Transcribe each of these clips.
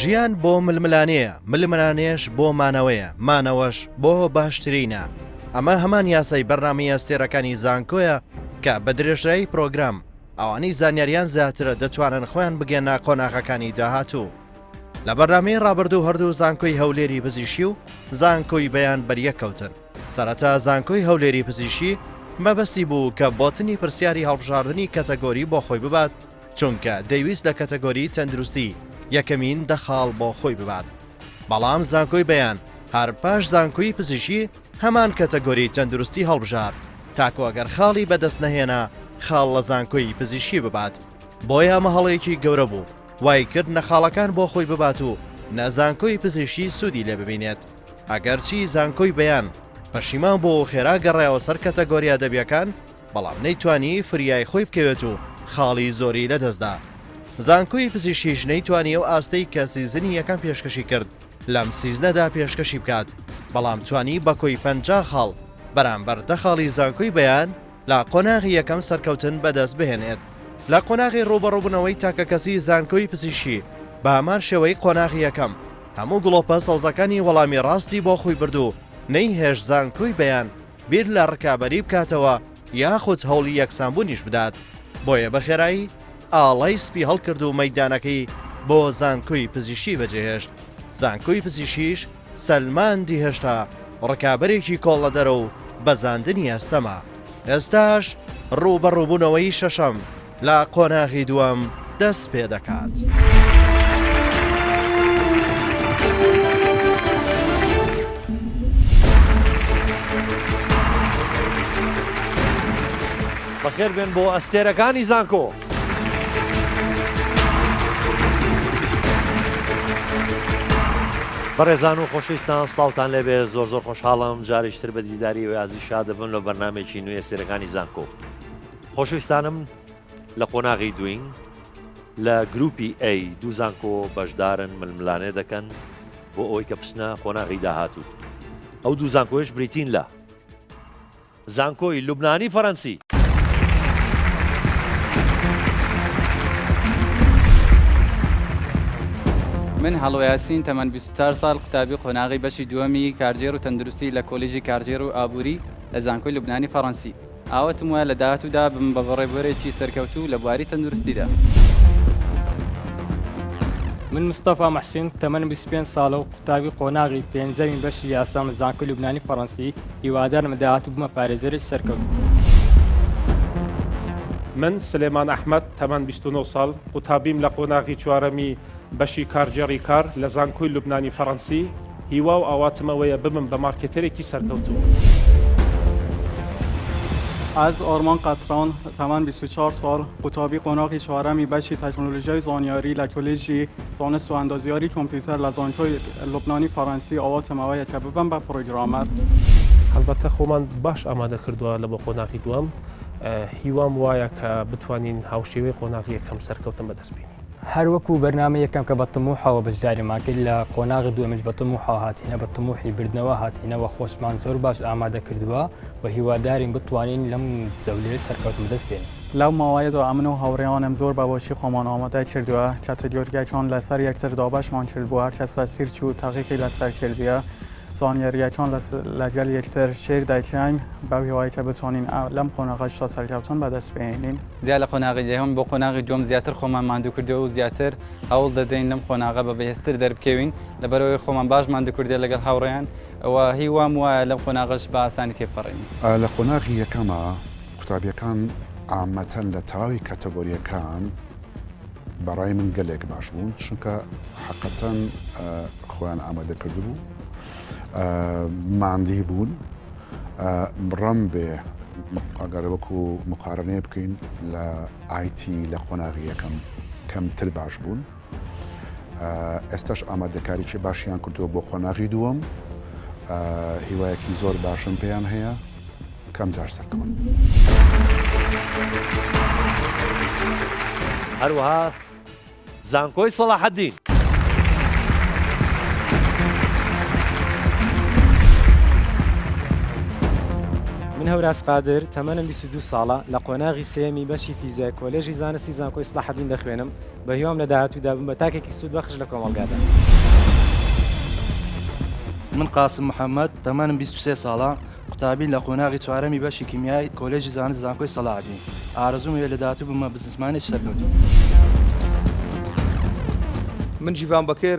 ژیان بۆ ململانەیە، ململانێش بۆ مانەوەیە، مانەوەش بۆ باشترینە. ئەمە هەمان یاسای بەرنامەی ئەستێرەکانی زانکۆیە کە بە درێژایی پرۆگرام ئەوانەی زانیاریان زیاترە دەتوانن خۆیان بگەنە قۆناغەکانی داهاتوو. لە بەرنامەی ڕابردوو هەردوو زانکۆی هەولێری پزیشکی و زانکۆی بەیان بەریەکەوتن. سەرەتا زانکۆی هەولێری پزیشکی مەبەستی بوو کە بۆتنی پرسیاری هەڵبژاردننی کەتەگۆری بۆ خۆی ببات، چونکە دەیویست لە کەتەگۆری تەندروستی یەکەمین دەخاڵ بۆ خۆی ببات. بەڵام زانکۆی بەیان هەر پاش زانکۆی پزیشکی هەمان کەتەگۆری تەندروستی هەڵبژار، تاکو ئەگەر خاڵی بەدەست نەهێنا خاڵ لە زانکۆی پزیشکی ببات. بۆیە مەهەڵەیەکی گەورە بوو وای کرد نەخاڵەکان بۆ خۆی ببات و نەزانکۆی پزیشکی سوودی لێ ببینێت. ئەگەرچی زانکۆی بەیان پەشیمان بۆ خێرا گەڕایەوە سەر کەتەگۆریە دەبیەکان، بەڵام نەیتوانی فریای خۆی بکەوێت و خاڵی زۆری لەدەستدا. زانکۆی پزیشکیش نەیتوانی ئەو ئاستەی کە سیزنی یەکەم پێشکەشی کرد لەم سیزنەدا پێشکەشی بکات، بەڵام توانی بە کۆی 50 خاڵ بەرامبەر دەخاڵی زانکۆی بەیان لە قۆناغی یەکەم سەرکەوتن بەدەست بهێنێت. لە قۆناغی ڕوبەڕووبوونەوەی تاکە کەسی زانکۆی پزیشکی بە هەمان شێوەی قۆناغی یەکەم هەموو گڵۆپە سەوزەکانی وەڵامی ڕاستی بۆ خۆی بردو، نەیهێش زانکۆی بەیان بیر لە ڕکابەری بکاتەوە یاخود هەوڵی یەکسانبوونیش بدات. بۆیە بەخێرایی ئاڵای سپی هەڵکرد و مەیدانەکەی بۆ زانکۆی پزیشکی بەجێهێشت. زانکۆی پزیشکیش سەلمان دیهێشتا ڕکابەرێکی کۆڵ لە دەرە و بەزاندنی ئەستەما. ئێستاش ڕوبەڕووبوونەوەی شەشەم لە قۆناغی دووەم دەست پێ دەکات. بەخێر بێن بۆ ئەستێرەکانی زانکۆ. بەڕێزان و خۆشەویستان سڵاوتان لێبێ، زۆر زۆر خۆشحاڵم جارێکتر بە دیداری و یازی شادەبن لە بەرنامێکی نوێی ئەستێرەکانی زانکۆ. خۆشەویستانم لە قۆناغی دوین لە گروپی A دوو زانکۆ بەشدارن ململانێ دەکەن بۆ ئەوەی کە بچنە قۆناغی داهاتوو. ئەو دوو زانکۆیش بریتین لە زانکۆی لوبنانی فەڕەنسی. من هەڵۆ یاسین تەمەەن 24 ساڵ قوتابی قۆناغی بەشی دووەمی کارژێر و تەندروستی لە کۆلیژی کارژێر و ئابووری لە زانکۆی لوبنانی فەڕەنسی. ئاوەتم وایە لە داهاتوودا بم بە بەڕێبەرێکی سەرکەوتوو لە بواری تەندروستیدا. من مستەفا مەحسین تەمەەن 25 ساڵە و قوتابی قۆناغی پێنجەمین بەشی یاسام لە زانکۆی لوبنانی فەڕەنسی، هیوادارم داهاتوو بمە پارێزەرێکی سەرکەوت. من سلێمان ئەحمەد تەمەەن 29 ساڵ قوتابیم لە قۆناغی چوارەمی بەشی کارجێڕی کار لە زانکۆی لوبنانی فەڕەنسی، هیوا و ئاواتمەوەیە بمم بە مارکێتەرێکی سەرکەوتوو. از آرمان قطران تمام 24 سال قطابی قۆناغی چوارەمی بەشی تەکنۆلۆژیای زانیاری لە کۆلیژی زانست و ئەندازیاری کۆمپیوتەر لە زانکۆی لوبنانی فەڕەنسی ئاواتمەوەیە کە ببم بە پرۆگرامەر. هەڵبەتە خۆمان باش ئامادە کردووە لە بۆ قۆناغی دووەم، هیوام وایە کە بتوانین هاوشێوەی قۆناغی یەکەم سەرکەوتن بەدەست بینین. هەر وەکو بەرنامە یەکەم کە بە تموحەوە بەشداریمان کرد لە قۆناغی دووەمش بە تموحەوە هاتینە، بە تموحی بردنەوە هاتینەوە، خۆشمان زۆر باش ئامادە کردووە و هیوادارین بتوانین لەم جەولەیە سەرکەوتن بەدەست بێنین. لەو ماوەیەدا ئەمن و هاوڕێیانم زۆر بەباشی خۆمان ئامادە کردووە، کاتەگۆریەکان لەسەر یەکتردا باشمان کردبووە، هەر کەس سیرچ و تاقیقی لەسەر کردووە، زانیاریەکان لەگەڵ یەکتر شێر دەکەین بە هیوای کە بتوانین لەم قۆناغەشتا سەرکەوتن بەدەست بهێنین. زیاد لە قۆناغی دەهەم بۆ قۆناغی دووەم زیاتر خۆمان ماندوو کردەوە و زیاتر هەوڵ دەدەین لەم قۆناغە بە بەهێزتر دەربکەوین لەبەرەوەی خۆمان باش ماندوو کردێ لەگەڵ هاوڕێیان، ئەوە هیوام وایە لەم قۆناغەش بە ئاسانی تێپەڕین. لە قۆناغی یەکەمە قوتابیەکان عامەتەن لە تاوی کاتەگۆریەکان بەڕای من گەلێک باش بوون، چونکە حەقەتەن خۆیان ئامادە کردبوو، ماندی بوون، بڕەم بێ ئەگەر وەکو مقارنێ بکەین لە ئایتی لە قۆناغی یەکەم کەمتر باش بوون. ئێستاش ئامادەکاریی باشیان کردووە بۆ قۆناغی دووەم، هیوایەکی زۆر باشم پێیان هەیە، کەم جار سەرکەون. هەروەها زانکۆی سەلاحەدین. من هەوراس قادر تەمەنم 22 ساڵە لە قۆناغی سێمی بەشی فیزیک کۆلێژی زانستی زانکۆی سلاحەدین دەخوێنم بە هیوام لە داهاتوودا بم بە تاکێکی سوود بەخش لە کۆمەڵگادا. من قاسم محەممەد تەمەنم 23 ساڵە قوتابی لە قۆناغی چوارەمی بەشی کیمیای کۆلێژی زانست زانکۆی سەلاحەدین ئارەزوم لە داهاتوو بمە بزنسمانێکی سەرکەوتوو. من جیڤان بەکر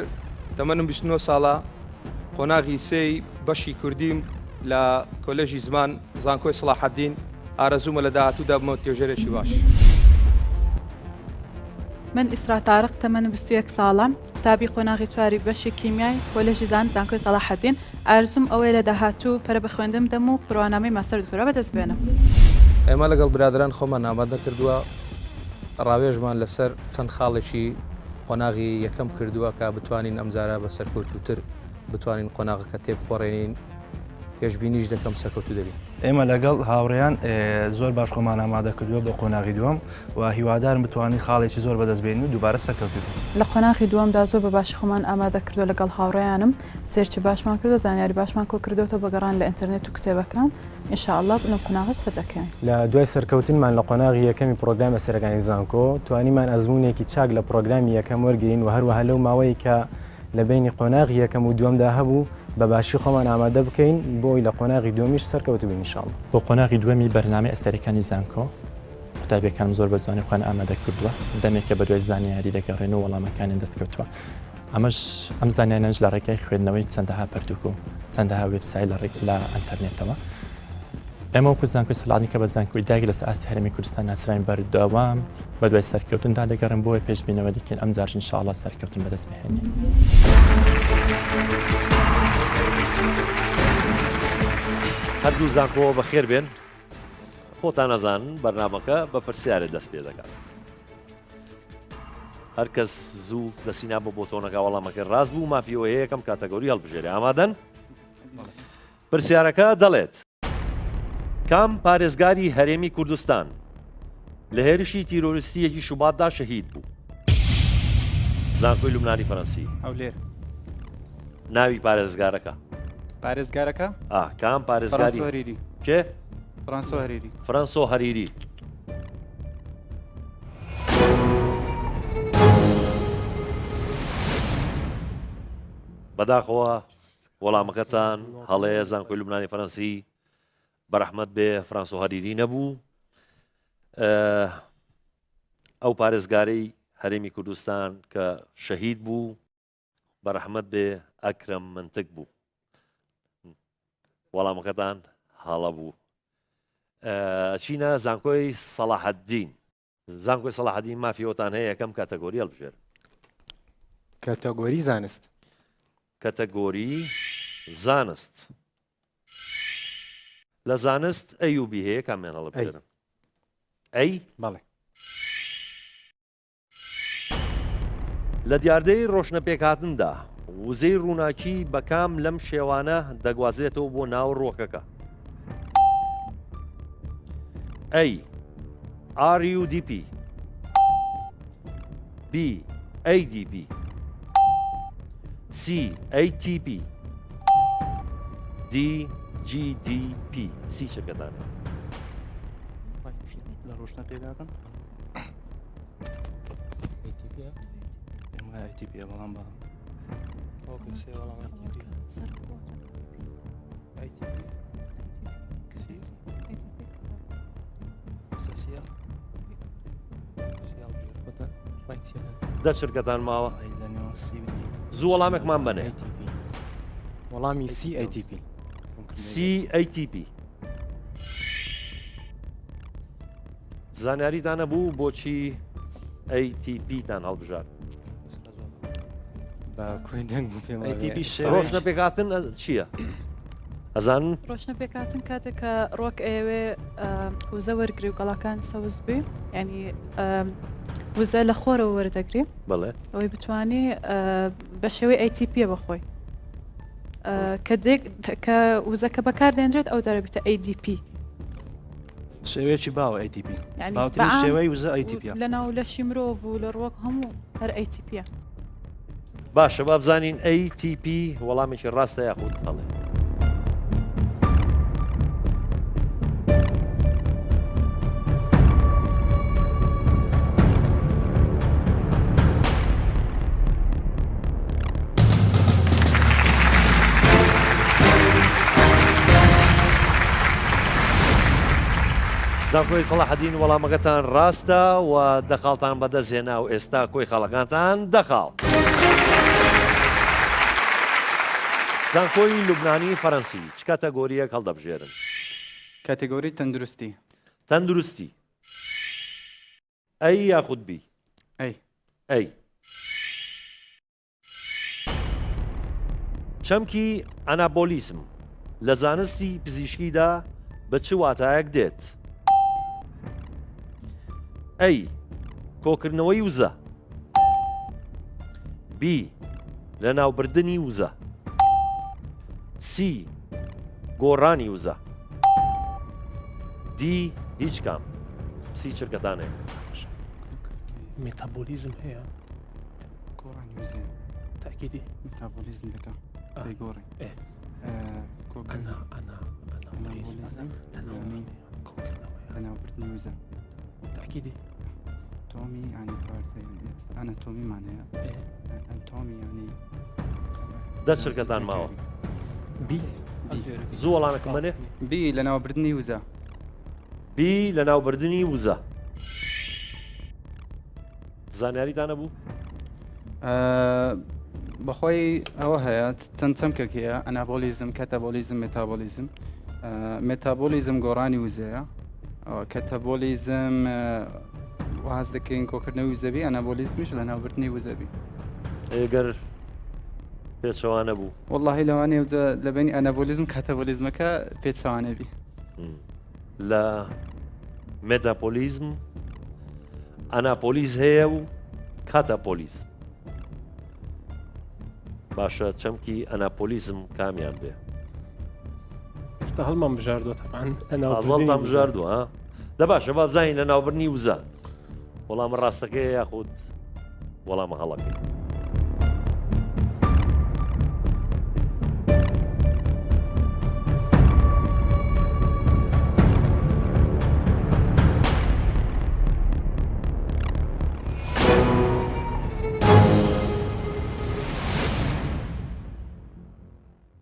تەمەنم 29 ساڵە قۆناغی سێی بەشی کوردیم لە کۆلێژی زمان زانکۆی سەلاحەدین ئارەزومە لە داهاتوودا بمە توێژەرێکی باش. من ئیسرا تارق تەمەنم 21 ساڵە قوتابی قۆناغی چواری بەشی کیمیای کۆلێژی زانست زانکۆی سەلاحەدین ئارزوم ئەوەیە لە داهاتوو پەرە بە خوێندم دەم و پڕوانامەی ماستەر دکتۆرا بەدەست بێنم. ئێمە لەگەڵ برادران خۆمان ئامادە کردووە ڕاوێژمان لەسەر چەند خاڵێکی قۆناغی یەکەم کردووە کە بتوانین ئەمجارە بە سەرکەوتووتر بتوانین قۆناغەکە تێبخۆڕێنین پێشبینیش دەکەم سەرکەوتوو دەبین. ئێمە لەگەڵ هاوڕێیان زۆر باش خۆمان ئامادە کردووە بۆ قۆناغی دووەم و هیوادارم بتوانین خاڵێکی زۆر بەدەستبێنین و دووبارە سەرکەوتوو. لە قۆناغی دووەمدا زۆر بە باشی خۆمان ئامادە کردو لەگەڵ هاوڕێیانم سێرچی باشمان کردو زانیاری باشمان کۆ کردوتە بەگەڕان لە ئینتەرنێت و کتێبەکان ئینشاءالله لەم قۆناغش سەر دەکەین. لە دوای سەرکەوتنمان لە قۆناغی یەکەمی پرۆگرامە سەرەکانی زانکۆ توانیمان ئەزمونێکی چاک لە پرۆگرامی یەکەم وەرگین و هەروەها لەو ماوەی کە لە بینی قۆناغی یەکەم و دووەمدا هەبوو بە باشی خۆمان ئامادە بکەین بۆی لە قۆناغی دووەمیش سەرکەوتو بین ئینشاءالله. بۆ قۆناغی دووەمی بەرنامەی ئەستێرەکانی زانکۆ قوتابیەکانم زۆر بە جوانی خۆیان ئامادە کردووە دەمێکە بە دوای زانیاری دەگەڕێن و وەڵامەکانیان دەستکەوتووە. ئەمەش ئەم زانیانەش لە ڕێگای خوێندنەوەی چەندەها پەرتوک و چەندەها وێبسایت لە ئینتەرنێتەوە. ئێمە وەکو زانکۆی سەلاحەدین کە بە زانکۆی داگیر لەسەر ئاستی هەرێمی کوردستان ناسراین بەردەوام بە دوای سەرکەوتندا دەگەڕن بۆی پێشبینەوە دیکەین ئەم جارش ئینشاءالله سەرکەوتن بەدەست بهێنین. هەردوو زانکۆ بەخێر بێن خۆتان نەزانن بەرنامەکە بە پرسیارێ دەست پێ دەکات. هەر کەس زوو دەسینا بۆ بۆتۆنەکە وەڵامەکە ڕاست بوو مافیەوە یەکەم کاتەگۆری هەڵبژێرێ. ئامادەن؟ پرسیارەکە دەڵێت کام پارێزگاری هەرێمی کوردستان لە هێرشی تیرۆریستیەکی شوباتدا شەهید بوو؟ زانکۆی لوبنانی فەڕەنسی. هەولێر. ناوی پارێزگارەکە پارێزگارەکە؟ کام پارێزگاری هەریری. کێ؟ فرانسۆ هەریری. فرانسۆ هەریری. بەداخەوە وەڵامەکەتان هەڵەیە زانکۆی لوبنانی فەڕەنسی بەرەحمەت بێ فرانسۆ هەریری نەبوو. ئەو پارێزگارەی هەرێمی کوردستان کە شەهید بوو بەرەحمەت بێ ئەکرەم منتک بوو. وەڵامەکەتان هەڵە بوو. چینە زانکۆی سەلاحەدین. زانکۆی سەلاحەدین مافیەوەتان هەیە یەکەم کاتەگۆری هەڵبژێر. کاتەگۆری زانست. کاتەگۆری زانست. لە زانست ئەی و بی هەیە کامیان هەڵبژێرن؟ ئەی؟ بەڵێ. لە دیاردەی ڕۆشنەپێکهاتندا وزەی ڕووناکی بەکام لەم شێوانە دەگوازرێتەوە بۆ ناو ڕۆکەکە؟ ئەی RUDP B ADP C ATP D GDP سی شرکەتانە. لە ڕۆشنەپێکهاتن ATP بەڵام بەڵام دە شرکەتان ماوە زوو وەڵامێکمان بنێ. وەڵامی CATP. CATP زانیاریتانە بوو بۆچی ATP-تان هەڵبژارد؟ بە کوێ دەنگ بوو پێم ڕۆشنەپێکهاتن چییە؟ ئەزانن؟ ڕۆشنەپێکهاتن کاتێک کە ڕۆک ئەوێ وزە وەرگری و گەڵاکان سەوز بێ ینی وزە لە خۆرەوە وەردەگری بڵێ ئەوەی بتوانێ بە شێوەی ATP بەخۆی کە وزەکە بەکار دێنرێت ئەو دەرەبێتە ADP. شێوەیەکی باوە ATP باوترین شێوەی وزە ATP لە ناو لەشی مرۆڤ و لە ڕۆک هەموو هەر ATP. باشە با بزانین ATP وەڵامێکی ڕاستە یاخود هەڵێ. زانکۆی سەلاحەدین وەڵامەکەتان ڕاستە و دەخاڵتان بەدەستهێنا و ئێستا کۆی خاڵەکانتان دەخاڵ. زانکۆی لوبنانی فەرەنسی چ کاتەگۆریەک هەڵدەبژێرن؟ کاتێگۆری تەندروستی. تەندروستی. ئەی یاخود بی؟ ئەی. ئەی. چەمکی ئەنابۆلیسم لە زانستی پزیشکیدا بە چ واتایەک دێت؟ ئەی کۆکردنەوەی وزە، بی لە ناوبردننی وزە، سی گۆڕانی وزە، دی هیچ کام. سی چرکەتانێ. مێتابۆلیزم هەیە گۆڕانی وزێ تاکیدی مێتابۆلیزم دەکەم دەیگۆڕی بەناوبردننی وزە تاکیدی تۆمی ینی ئەناتۆمی مانەیە ئەنتۆمی ینی دە چرکەتان ماوە. بی زوو وەڵامێکم منێ؟ بی لە ناوبردننی وزە. بی لە ناوبردننی وزە. زانیاریتانە بوو؟ بەخۆی ئەوە هەیە چەند چەمکێک هەیە ئەنابۆلیزم، کەتەبۆلیزم، مێتابۆلیزم. مێتابۆلیزم گۆڕانی وزەیە، کەتەبۆلیزم واز دەکەین کۆکردنەوەی وزەبی، ئەنابۆلیزمیش لە ناوبردننی وزەبی. ئەگەر پێچەوانە بوو وەڵڵاهی لەوانەیە لە بینی ئەنابۆلیزم کاتەبۆلیزمەکە پێچەوانەبی. لە مێتاپۆلیزم ئەناپۆلیز هەیە و کاتەپۆلیز. باشە چەمکی ئەناپۆلیزم کامیان بێ؟ ئێستا هەڵمان بژاردووە ئازڵتان بژاردووە دە باشە با بزانین لە ناوبردننی وزە وەڵامە ڕاستەکەی یاخود وەڵامە هەڵەکەی.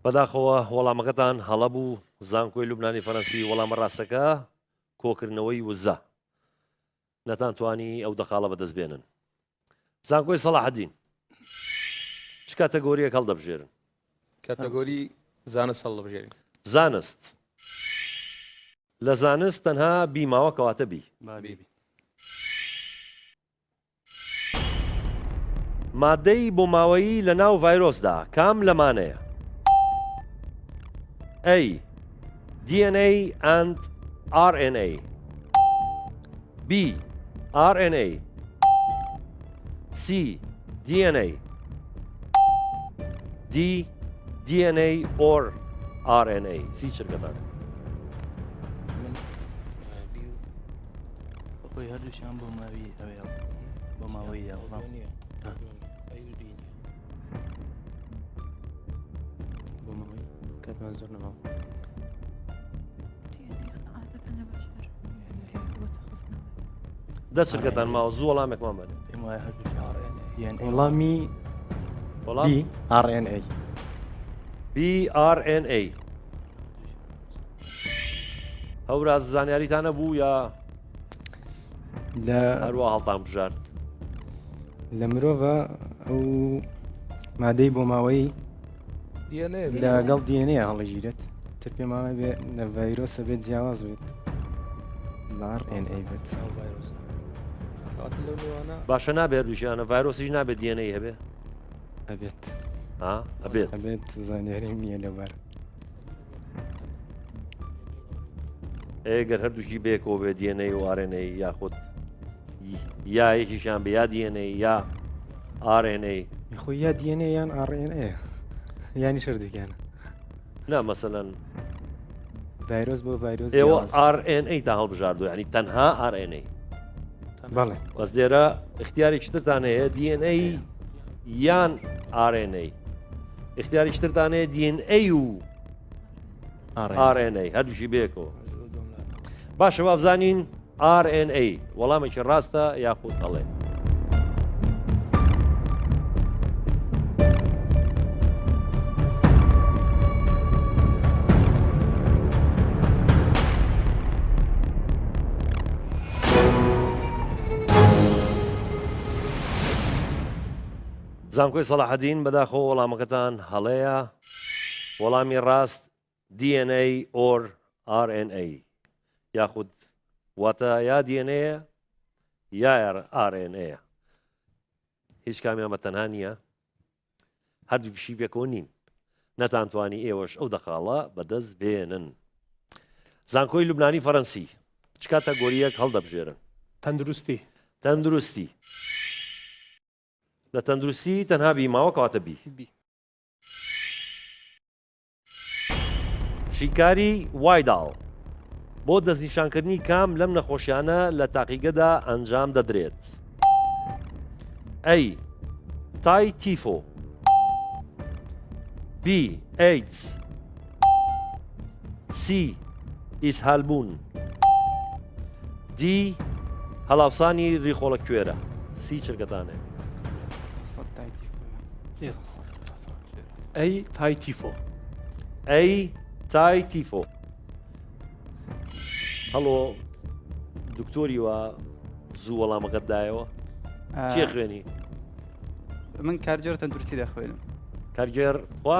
بەداخەوە وەڵامەکەتان هەڵە بوو. زانکۆی لوبنانی فەرەنسی وەڵامە ڕاستەکە کۆکردنەوەی وزە. نەتانتوانی ئەو دەخاڵە بەدەستبێنن. زانکۆی سەلاحەدین چ کاتەگۆریەک هەڵدەبژێرن؟ کاتەگۆری زانست هەڵدەبژێرن. زانست. لە زانست تەنها بیماوە کەواتە بی. مادەی بۆ ماوەیی لە ناو ڤایرۆسدا کام لەمانەیە؟ A. DNA and RNA. B. RNA. C. DNA. D. DNA or RNA. C شركتان. خۆی هەردووشیان بۆ ماوی ئەوێ بۆ ماوەی کاتمان زۆر نەماوە. دە چرکەتان ماوە زوو وەڵامێکمان بێت. وەڵامی B RNA. BRNA. هەوراز زانیاریتانە بوو یا لە هەروە هەڵتان بژارد؟ لە مرۆڤە ئەو مادەی بۆ ماوەی لەگەڵ DNA هەڵەگیرێت تر پێماوە بێ لە ڤایرۆسە بێت جیاواز بێت لە RNA بێت. باشە نابێت دووشیانە ڤایرۆسیش نابێت DNA هەبێ؟ ئەبێت ئەبێت ئەبێت زانیاریم نییە لەبەر. ئەگەر هەردووشی بێکەوە بێت DNA و RNA یاخود یا یەکیشان بێ یا DNA یا RNA. خۆی یا DNA یان RNA یانی شردووکیانە. نا مەسەلەن ڤایرۆس بۆ ڤایرۆس ئێوە RNA تا هەڵبژاردووە ینی تەنها RNA. بەڵێ بەس لێرە اختیارێکترتان هەیە DNA یان RNA. اختیارێکترتان هەیە DNA و RNA هەردووشی بێکەوە. باشە با بزانین RNA وەڵامێکی ڕاستە یاخود هەڵێ؟ زانکۆی سەلاحەدین بەداخۆ وەڵامەکەتان هەڵەیە وەڵامی ڕاست DNA or RNA یاخود واتە یا DNA یا RNA هیچ کامیان بە تەنها نییە هەردووکیشی پێکەوە نین نەتانتوانی ئێوەش ئەو دەخاڵە بەدەست بێنن زانکۆی لوبنانی فەڕەنسی چ کاتەگۆریەک هەڵدەبژێرن تەندروستی تەندروستی لە تەندروستی تەنها بیماوە کەواتە بی شیکاری وایداڵ بۆ دەستنیشانکردنی کام لەم نەخۆشیانە لە تاقیگەدا ئەنجام دەدرێت ئەی تای تیفۆ بی ئەیدز سی ئیسهالبوون دی هەڵاوسانی ڕیخۆڵە کوێرە سی چرکەتانێ ئەی تای تیفۆ ئەی تای تیفۆ هەڵۆ دکتۆری وە زوو وەڵامەکەت دایەوە چیە خوێنی من کارجێر تەندروستی دەخوێنم کارگێر وا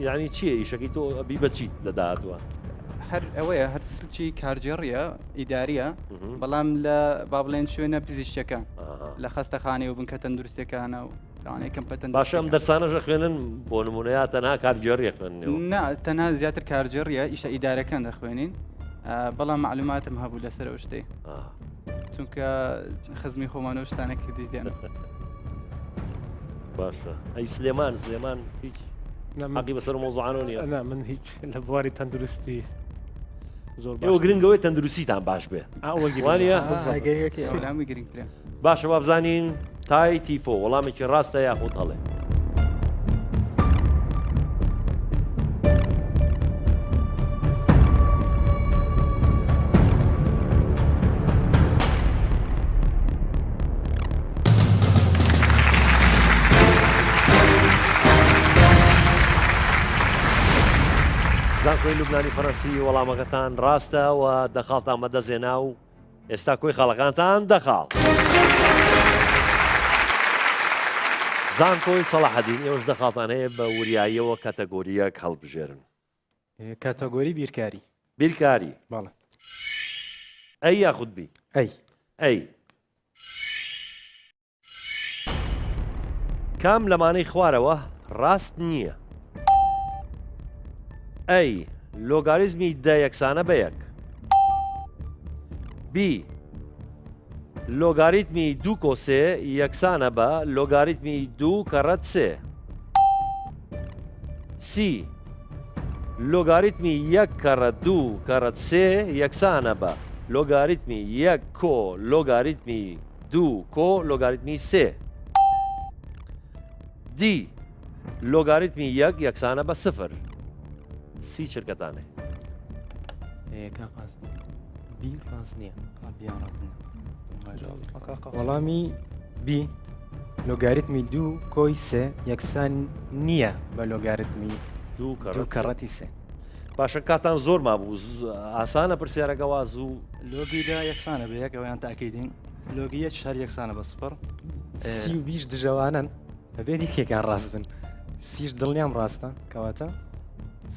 یعنی چییە ئیشەکەی تۆ ئەبی بەچیت لە داهاتوە هەر ئەوەیە هەر سلکی کارجێڕیە ئیداریە بەڵام لە با بڵێن شوێنە پزیشتەکە لە خەستەخانەی و بنکە تەندروستەکانە و لەوانەیەکەم پەتەن باشە ئەم دەرسانەژە خوێنن بۆ نمونەیە تەنها کارگێڕیە خوێننەوە نا تەنها زیاتر کارجێڕیە ئیشە ئیدارەکان دەخوێنین بەڵام معلوماتم هەبوو لەسەرەوە شتەی چونکە خزمی خۆمانەوە شتانێکی دیدیان باشە ئەی سلێمان هیچ حەقی بەسەر مۆزوعانەوە نییە من هیچ لە بواری تەندروستی زۆر ئێوە گرنگەوەی تەندروستیتان باش بێ وانە گرنگترە باشە با بزانین تای تیفۆ وەڵامێکی ڕاستە یاخود هەڵێ زانکۆی لوبنانی فەڕەنسی وەڵامەکەتان ڕاستە و دەخاڵتان بەدەستێنا و ئێستا کۆی خاڵەکانتان دەخاڵ زانکۆی سەلاحەدین ئێوەش دەخاڵتان هەیە بە وریاییەوە کاتەگۆریەک هەڵبژێرن کاتەگۆری بیرکاری بیرکاری باڵە ئەی یاخود بی ئەی کام لەمانەی خوارەوە ڕاست نییە ئەی لۆگاریزمی دە یەکسانە بە یەک بی لۆگاریتمی دوو کۆسێ یەکسانە بە لۆگاریتمی دوو کەڕەت سێ سی لۆگاریتمی یەک کەڕەت دوو کەڕەت سێ یەکسانە بە لۆگاریتمی یەک کۆ لۆگاریتمی دوو کۆ لۆگاریتمی سێ دی لۆگاریتمی یەک یەکسانە بە سفر سی چرکەتانێ بی ڕاست نییە وەڵامی بی لۆگاریتمی دوو کۆی سێ یەکسان نییە بە لۆگاریتمی دوو کەڕەتی سێ باشە کاتان زۆر مابوو ئاسانە پرسیارەکەەوە زوو لۆگیدا یەکسانە بە یەک ئەویان تاکیدین لۆگیە هەر یەکسانە بە سپڕ سی و بیش دژەوانن بەبێت یەکێکان ڕاست بن سیش دڵنیام ڕاستە کەواتە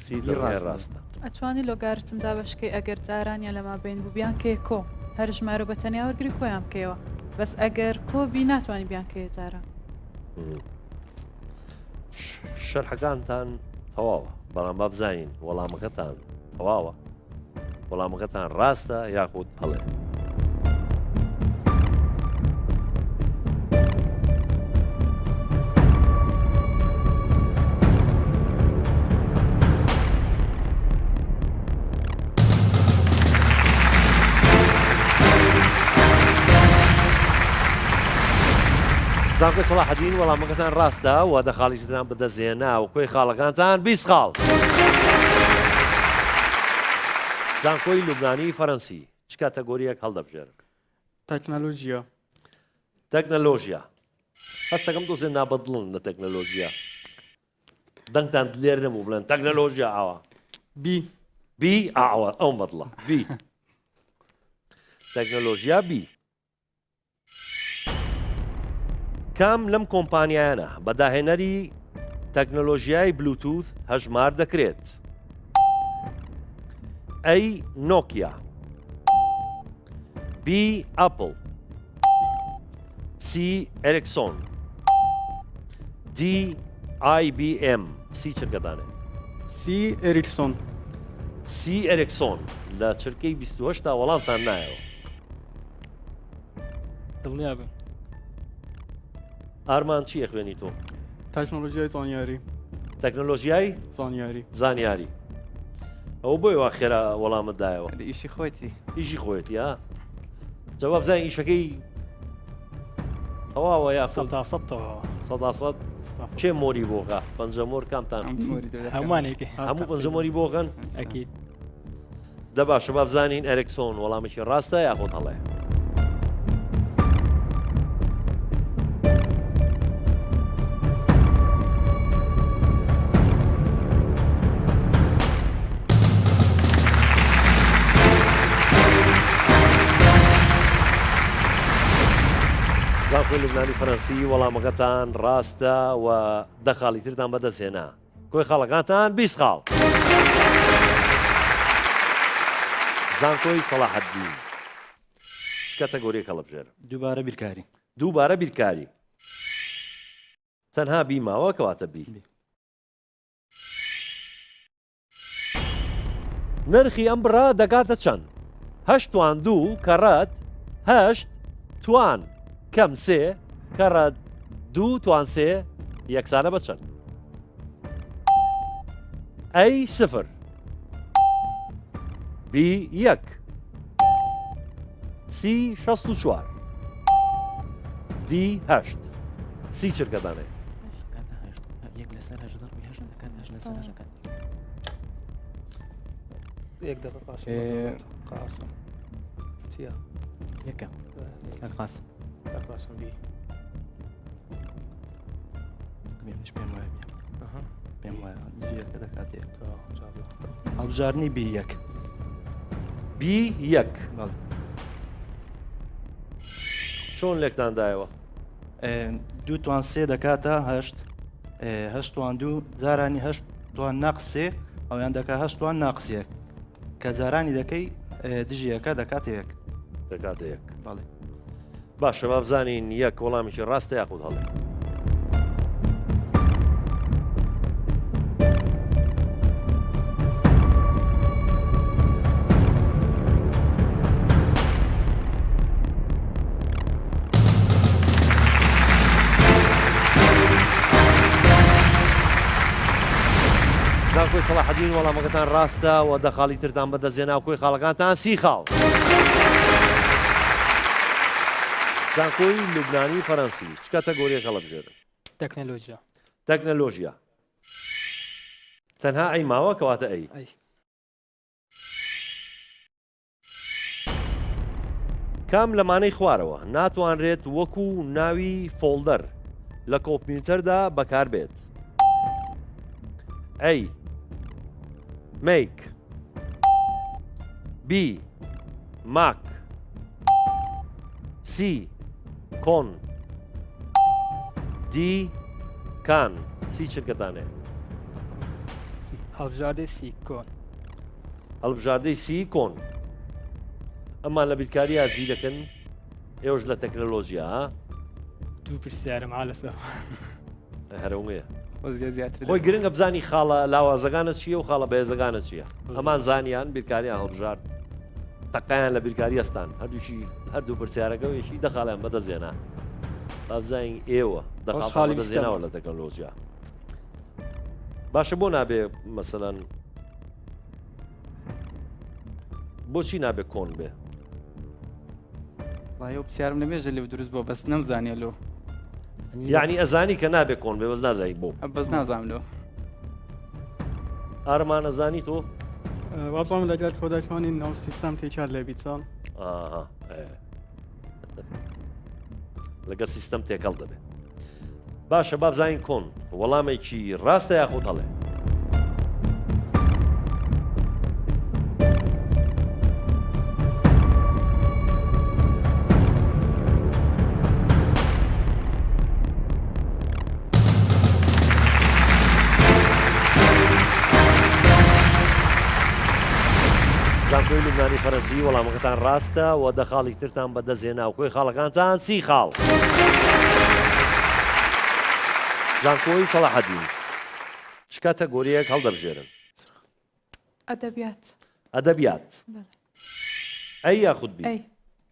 سی ڕاستە ئەتوانی لۆگارتمدا بەشکەی ئەگەر جارانیان لەما بین بوو بیان کێ کۆ هەر ژمارە بە تەنیا وەرگری کۆیان بکەوە بەس ئەگەر کۆ بی ناتوانانی بیان کێ جارە شەرحەکانتان تەواوە بەڵام با بزانین وەڵامەکەتان تەواوە وەڵامەکەتان ڕاستە یاخود هەڵێ زانکۆی سەلاحەدین وەڵامەکەتان ڕاستە و دەخاڵیشتان بدەزێنا و کۆی خاڵەکانتان 20 خاڵ زانکۆی لوبنانی فەڕەنسی چ کاتەگۆریەک هەڵدەبژێرن تەکنەلۆژیە تەکنەلۆژیا هەستەکەم دۆزێن نابەدڵن لە تەکنەلۆژیا دەنگتان لێر نەبوو بڵێن تەکنەلۆژیا ئاوە بی ئاوە ئەو مەدڵە بی تەکنەلۆژیا بی کام لەم کۆمپانیایانە بەداهێنەری تەکنۆلۆژیای بلوتوث هەژمار دەکرێت؟ ئەی نۆکیا، بی ئەپڵ، سی ئەرێکسۆن، دی IBM. سی چرکەدانێ؟ سی ئێریکسۆن. سی ئەرێکسۆن لە چرکەی 28 تا وەڵامتان نایەوە. دڵنیا بن. ئارمان چی خوێنی تۆ؟ تەکنۆلۆژیای زانیاری. تەکنۆلۆژیای زانیاری. زانیاری. ئەو بۆی وا خێرا وەڵامت دایەوە. ئیشی خۆیتی ئیشی خۆیەتی ها؟ جەواب زای ئیشەکەی تەواوە یا سەداسەد کێ مۆری بۆکە؟ پەنجەمۆر کامتان؟ هەمووانێکی هەموو پەنجەمۆری بۆکەن؟ ئەکید. دە باشە با بزانین ئەرێکسۆن وەڵامێکی ڕاستە یاخۆت هەڵێ؟ زانکۆی لوبنانی فەرەنسی وەڵامەکەتان ڕاستە و دە خاڵی ترتان بەدەستهێنا. کۆی خاڵەکانتان 20 خاڵ. زانکۆی سەلاحەددین کاتەگۆریەکە هەڵبژێر. دووبارە بیرکاری. دووبارە بیرکاری. تەنها بیماوە کەواتە بی. نرخی ئەم بڕا دەکاتە چەند؟ 8.2 کەڕەت 8 توان کەم 3 کەڕەت 2.3 یەکسانە بە چەند؟ ئەی 0 بی 1 سی 64 دی 8 سی چرکەدانێ؟ یەک دقیقە قاسم چییە؟ یەکەم قاسم قاسم بی پێم وایە بیەکە دەکاتێت هەڵبژاردننی بی 1 بی 1 چۆن لێکتاندایەوە؟ 2.3 دەکاتە 8.2 جارانی 8 ناقسێ ئەویان دەکات 8 ناقسیەک کە جارانی دەکەی دژیەکە دەکات 1 دەکاتە 1 باشە با بزانین یەک وەڵامیکی ڕاستە یاخود هەڵێ؟ زانکۆی سەلاحەدین وەڵامەکەتان ڕاستە و دە خاڵی ترتان بەدەستهێنا و کۆی خاڵەکانتان 30 خاڵ. زانکۆی لوبنانی فەرەنسی چ کاتەگۆریەک هەڵبژێرن؟ تەکنۆلۆژیا. تەکنۆلۆژیا. تەنها ئەی ماوە کەواتە ئەی. کام لەمانەی خوارەوە ناتوانرێت وەکو ناوی فۆڵدەر لە کۆمپیوتەردا بەکاربێت؟ ئەی make B Mac C con D can سی چرکەتانێ؟ هەڵبژاردەی سی کۆن. هەڵبژاردەی سی کۆن. ئەمان لە بیرکاری ئازی دەکەن ئێوەش لە تەکنۆلۆژیا دوو پرسیارم لەسەر هەرەوەیە زیاتر خۆی گرنگە بزانی خاڵە لاوازەکانە چییە و خاڵە بەهێزەکانە چییە؟ ئەمان زانیان بیرکاریان هەڵبژارد تەقایان لە بیرکاری ئەستان هەردووشی هەردوو پرسیارەکە و یەکی دەخاڵیان بەدەستێنا بابزانین ئێوە دەخاڵ بەدەستێناوە لە تەکنۆلۆژیا. باشە بۆ نابێ مەسەلەن بۆچی نابێ کۆن بێ؟ وایە پرسیارم لەمێژە لێ دروست بۆ بەس نەمزانێلۆ یعنی ئەزانی کە نابێ کۆن بێ بەس نازایی بۆ بەس نازانلۆ. ئارمان ئەزانی تۆ؟ وابزانم لەگەر کۆدەکانی ناو سیستەم تێکار لێ بیتان لەگە سیستەم تێکەڵ دەبێت. باشە بابزانین کۆن وەڵامێکی ڕاستە یاخۆت هەڵێ؟ زانکۆی لوبنانی فەرەنسی وەڵامەکەتان ڕاستە و دە خاڵی ترتان بەدەستهێنا و کۆی خاڵەکانتان 30 خاڵ. زانکۆی سەلاحەدین چ کاتەگۆریەک هەڵدەبژێرن؟ ئەدەبیات. ئەدەبیات. ئەی یاخود بی؟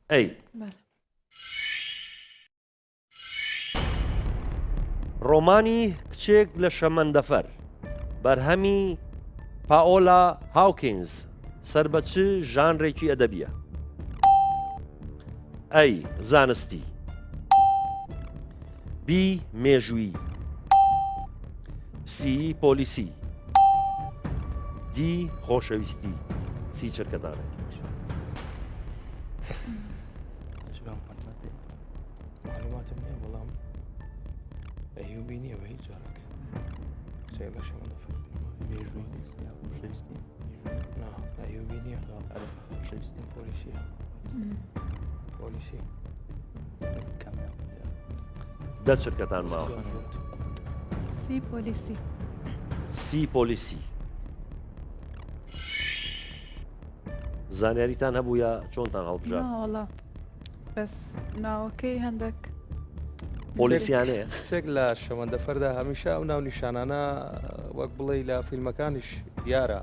ئەی. ڕۆمانی کچێک لە شەمەندەفەر بەرهەمی پاۆلا هاوکینز سەر بە چ ژانرێکی ئەدەبیە؟ ئەی زانستی، بی مێژووی، سی پۆلیسی، دی خۆشەویستی. سی چرکەدانێ. معلوماتم نییە بەڵام ئەیوبی نییە بە هیچ جارێک کچێک لە شەمەندەفەر مێژووی ئەیوبی نییە شەویستیم پۆلیسیە پۆلیسی دە چرکەتان ماوە. سی پۆلیسی. سی پۆلیسی. زانیاریتان هەبوو یا چۆنتان هەڵبژات؟ ناوەڵا بەس ناوەکەی هەندێک پۆلیسیانەیە؟ کچێک لە شەمەندەفەردا هەمیشە ئەو ناو نیشانانە وەک بڵێ لە فیلمەکانیش دیارە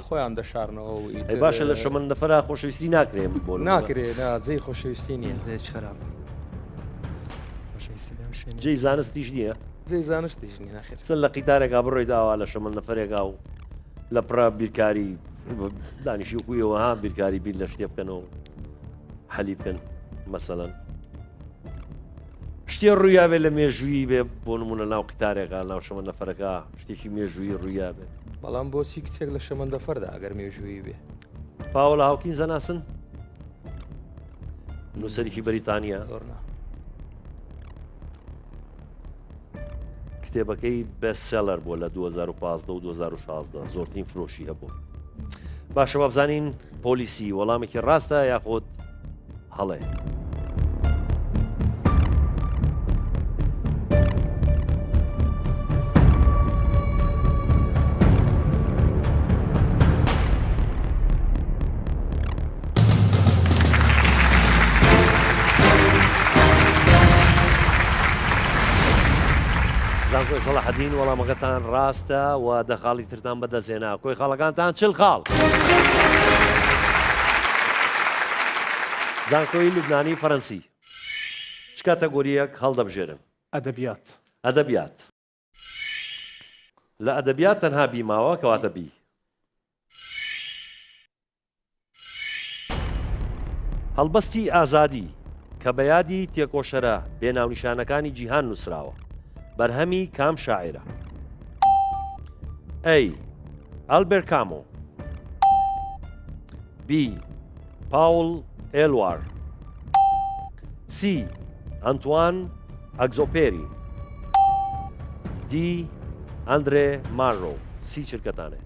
خۆیان دەشارنەوە و باشە لە شەمەندەفەرا خۆشەویستی ناکرێن بۆ ناکرێت جێی خۆشەویستی نییە زێ خراپ جێی زانستیش نییە؟ جێی زانستیش نیە ناخێت چەند لە قیتارێکا بڕۆی داوا لە شەمەندەفەرێکا و لە پڕا بیرکاری دانیشی وکویەوە ها بیرکاری بیر لە شتێ بکەنەوە حەلی بکەن مەسەڵەن شتێ ڕوویابێت لە مێژووی بێ بۆ نمونە ناو قیتارێکا ناو شەمەندەفەرەکە شتێکی مێژووی ڕوویا بێت. بەڵام بۆچی کچێک لە شەمەندەفەردا ئەگەر مێژووی بێ؟ پاوەڵە هاوکینز زەناسن نووسەرێکی بەریتانیا کتێبەکەی بەستسێلەر بووە لە 2015 و 2016 زۆرترین فرۆشی هەبوو. باشە با بزانین پۆلیسی وەڵامێکی ڕاستە یاخۆت هەڵێ؟ زانکۆی سەلاحەدین وەڵامەکەتان ڕاستە و دە خاڵی ترتان بەدەستهێنا کۆی خاڵەکانتان 40 خاڵ. زانکۆی لوبنانی فەرەنسی چ کاتەگۆریەک هەڵدەبژێرن؟ ئەدەبیات. ئەدەبیات. لە ئەدەبیات تەنها بیماوە کەواتە بی. هەڵبەستی ئازادی کە بە یادی تێکۆشەرە بێناونیشانەکانی جیهان نووسراوە بەرهەمی کام شاعرە؟ ئەی ئەلبێر کامۆ، بی پاول ئێلوار، سی ئەنتوان ئەگزۆپێری، دی ئەندرێ مارۆ. سی چرکەتانێ.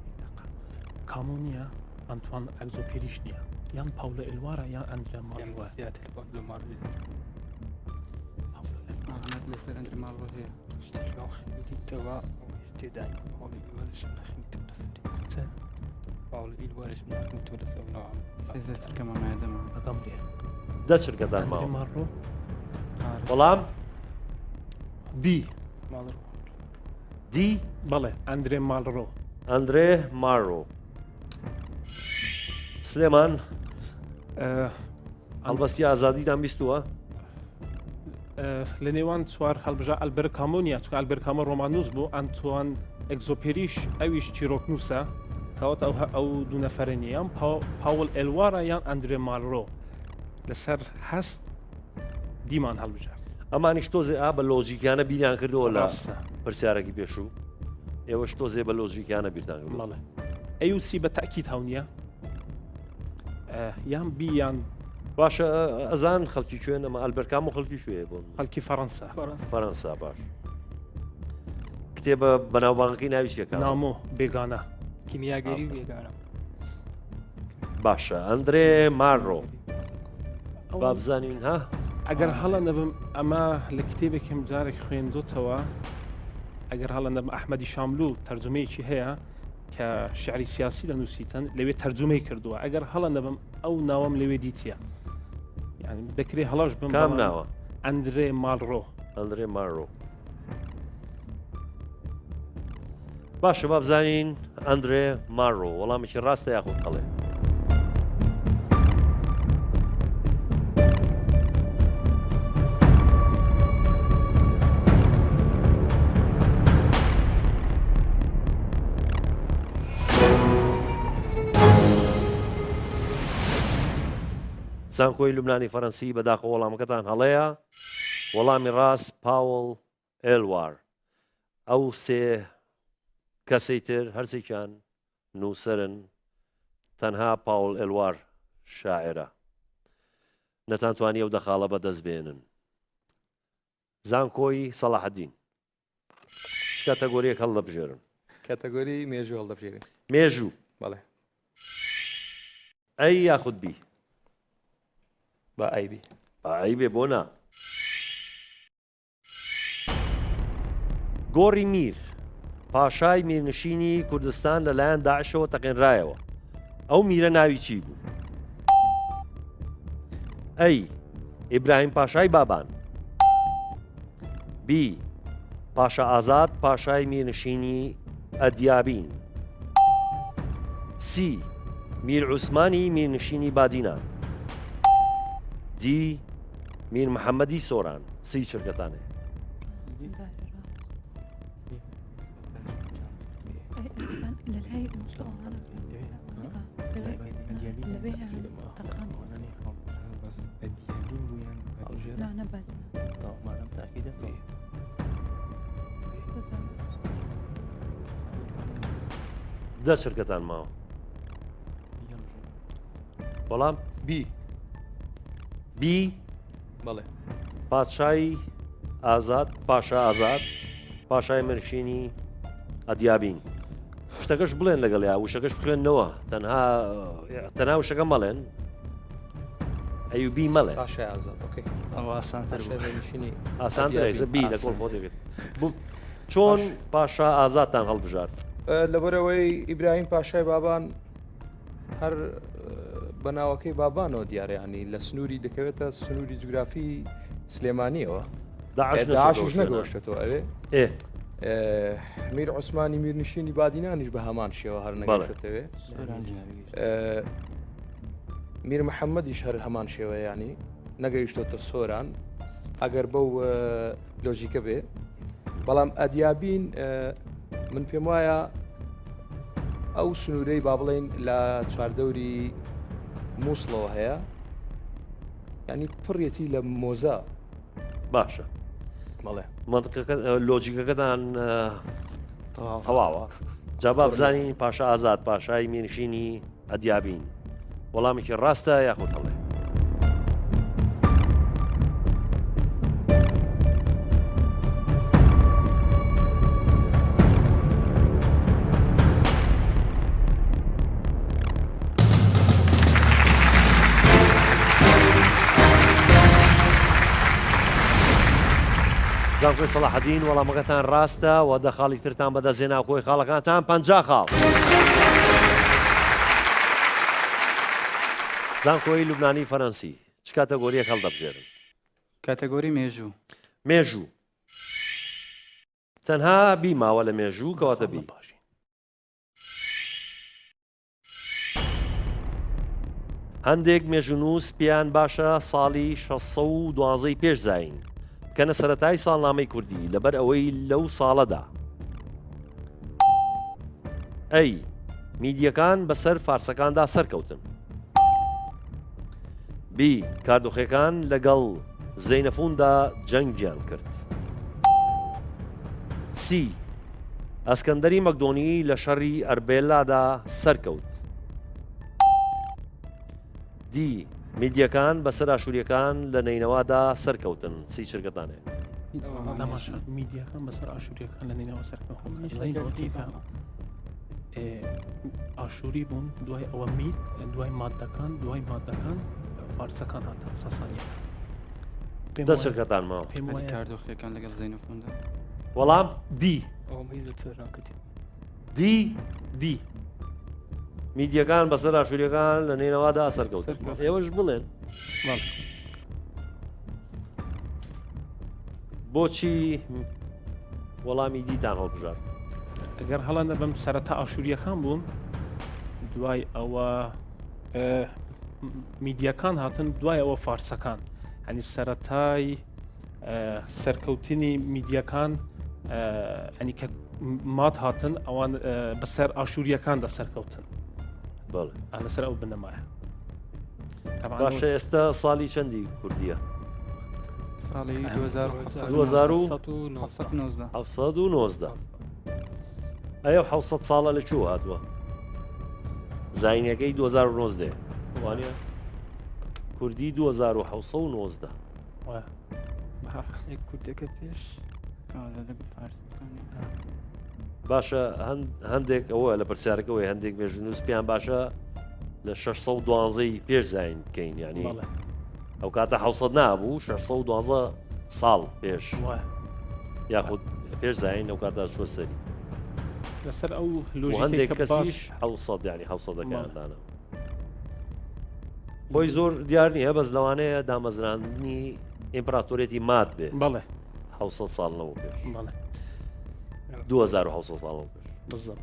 کامۆ نییە، ئەنتوان ئەگزۆپێریش نییە، یان پاولە ئێلوارە یان ئەندرێ مارۆوە. لەسەر ئەندرێ مارۆ هەیە دیتەوە استێدای هەوڵی ئیوارشم نەخینیتە لەسەر پاول ئیلوارش نەخینیتە لەسەر ناوام سێزە چرکە مامایەدەمە ئەگەم لێ دە چرکەتان ماوە. مارۆ وەڵام دی دی بەڵێ ئەندرێ مالڕۆ. ئەندرێ مارۆ. سلێمان هەڵبەستی ئازادیتان بیستووە؟ لە نێوان چوار هەڵبژە ئەلبەر کامۆنیە چکە ئەلبەر کامۆ ڕۆمانوس بوو، ئەنتوان ئەگزۆپێریش ئەویش چیرۆکنووسە کەواتە ئەو دوو نەفەرە نیە، یان پاول ئێلوارە یان ئەندرێ مالڕۆ. لەسەر هەست دیمان هەڵبژار. ئەمانیش تۆزێ بە لۆژیکیانە بیریان کردەوە لە پرسیارێکی پێشوو. ئێوەش تۆزێ بە لۆژیکیانە بیرتان کرد. مەڵێ ئەوسی بە تاکید هەونیە یان بیان باشە ئەزان خەڵکی کوێن ئەمە ئەلبەرکام و خەڵکی کوێ بۆ خەڵکی فەڕەنسا. فەڕەنسا. باش کتێبە بەناوبانگەکەی ناوی چیەکە؟ نامۆ بێگانە. کیمیاگەری و بێگانە. باشە ئەندرێ مارۆ. با بزانین ها ئەگەر هەڵە نەبم ئەمە لە کتێبێکم جارێک خوێندۆتەوە ئەگەر هەڵە نەبم ئەحمەدی شاملو تەرجمەیەکی هەیە کە شعری سیاسی لە نووسیتەن لەوێ تەرجمەی کردووە ئەگەر هەڵە نەبم ئەو ناوەم لەوێ دیتە یعنی دەکرێت هەڵاش بم کام ناوە ئەندرێ ماڵڕۆ ئەندرێ مارۆ باشە با بزانین ئەندرێ مارۆ وەڵامێکی ڕاستە یاخود هەڵێ زانکۆی لوبنانی فەرەنسی بەداخە وەڵامەکەتان هەڵەیە وەڵامی ڕاست پاوڵ ئێلوار ئەو سێ کەسەی تر هەرسێکیان نووسەرن تەنها پاوڵ ئێلوار شاعرە نەتانتوانی ئەو دەخاڵە بەدەست بێنن زانکۆی سەلاحەدین کاتەگۆریەک هەڵدەبژێرن کاتەگۆری مێژوو هەڵدەبژێرن مێژوو بەڵێ ئەی یاخود بی بە ئایبی ئای بێ بۆ نا گۆڕی میر پاشای میرنشینی کوردستان لەلایەن داعشەوە تەقێنرایەوە ئەو میرە ناوی چی بوو ئەی ئیبراهیم پاشای بابان بی پاشا ئازاد پاشای میرنشینی ئەدیابین سی میر عوسمانی میرنشینی بادینان دی میر محەممەدی سۆران سی چرکەتانێ دە چرکەتان ماوە بەڵام بی بی بەڵێ پادشای ئازاد پاشا ئازاد پاشای مرشینی ئەدیابین شتەکەش بڵێن لەگەڵ یا وشەکەش بخوێنەوە تەنها وشەکە مەڵێن ئەیوبی مەڵێ پاشای ئازاد ئۆکەی ئەو ئاسانتر نشینی ئاسانترێ بی لە کۆڵ خۆ دەبێت چۆن پاشا ئازادتان هەڵبژارد لەبەرەوەی ئیبراهیم پاشای بابان هەر بەناوەکەی بابانەوە دیارەیانی لە سنووری دەکەوێتە سنووری جوگرافی سلێمانیەوە داعشش نەگەۆشتێتەوە ئەوێ میر عوسمانی میرنشینی بادینانیش بە هەمان شێوە هەر نەگەشتەوێ میر محەممەدیش هەر هەمان شێوە ینی نەگەیشتۆتە سۆران ئەگەر بەو لۆژیکە بێ بەڵام ئەدیابین من پێم وایە ئەو سنوورەی با بڵێن لە چواردەوری مووسڵەوە هەیە ینی پڕێتی لە مۆزە باشە بەڵێ لۆجیکەکەتان هەواوە جابا بزانین پاشا ئازاد پاشای میرنشینی ئەدیابین وەڵامێکی ڕاستە یاخود هەڵێ زانکۆی سەلاحەدین وەڵامەکەتان ڕاستە و دەخاڵی ترتان بەدەستێنا کۆی خاڵەکانتان 50 خاڵ زانکۆی لوبنانی فەرەنسی چ کاتەگۆریەک هەڵدەبژێرن کاتەگۆری مێژوو مێژوو تەنها بی ماوە لە مێژوو کەواتە بی هەندێک مێژونووس پیان باشە ساڵی 612 پێش زاین کەنە سەرەتای ساڵنامەی کوردی لەبەر ئەوەی لەو ساڵەدا ئەی میدیەکان بەسەر فارسەکاندا سەرکەوتن بی کاردۆخەکان لەگەڵ زەینەفوندا جەنگیان کرد سی ئەسکەندەری مەکدۆنی لە شەڕی ئەربێلادا سەرکەوت دی میدیەکان بەسەر ئاشووریەکان لە نینەوادا سەرکەوتن سی چرکەتانێ میدیەکان بەسەر ئاشووریەکان لە نینەوە سەرکەوتن ئاشووری بوون دوای ئەوە مید دوای مادەکان فارسەکان هاتە سەسانیە دە چرکەتان ماوە پێم وایە کاردۆخەکان لەگەڵ زەینەفوندا وەڵام دی دی میدیەکان بەسەر ئاشووریەکان لە نێنەوەدا سەرکەوت ئێوەش بڵێن بەڵێ بۆچی وەڵامی دیتان هەڵبژار ئەگەر هەڵەنە بەم سەرەتا ئاشووریەکان بوون دوای ئەوە میدیەکان هاتن دوای ئەوە فارسەکان هەنی سەرەتای سەرکەوتنی میدیەکان ئەنی کە مات هاتن ئەوان بەسەر ئاشووریەکاندا سەرکەوتن بەڵێ لەسەر ئەو بنەمایە باشە ئێستا ساڵی چەندی کوردیە ساڵی 1990 ئەو 700 ساڵە لە چوو هاتووە زاینەکەی 2019 وانە کوردی 2790 کوردەکە پێش باشە هەندێک ئەوە لە پرسیارەکەەوەی هەندێک مێژنووس پێیان باشە لە 612 پێش زین بکەین ینی ئەو کاتە 700 نابوو 612 ساڵ پێش یاخود پێش زین ئەو کاتە چوە سەری لەسەر ئەو هەندێک کەسیش 700 ینی 700ەکەیاندانە بۆی زۆر دیار نییە بەس لەوانەیە دامەزراندنی ئیمپراتۆرێتی مات بێ بەڵێ 700 ساڵەوە پێش بەڵێ 2600 ساڵەوە پێش بزڵ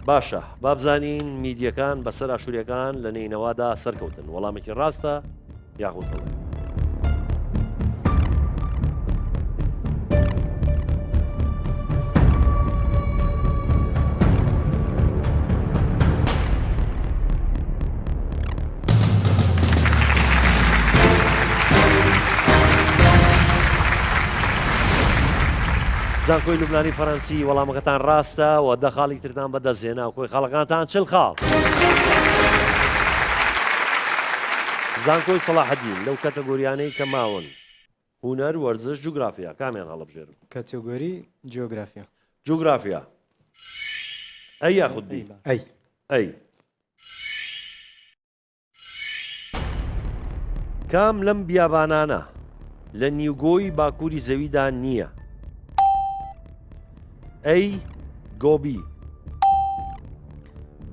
باشە بابزانین میدیەکان بەسەر ئاشووریەکان لە نینەوەدا سەرکەوتن وەڵامێکی ڕاستە یاخود بڵێ زانکۆی لوبنانی فەڕەنسی وەڵامەکەتان ڕاستە و دە خاڵی ترتان بەدەستێنا و کۆی خاڵەکانتان چل خاڵ زانکۆی سەلاحەدین لەو کەتەگۆریانەی کە ماون هونەر وەرزش جوگرافیا کامیان هەڵەبژێرن کاتێگۆری جیۆگرافیا جوگرافیا ئەی یاخودبی ئەی کام لەم بیابانانە لە نیوگۆی باکووری زەویدا نییە ئەی گۆبی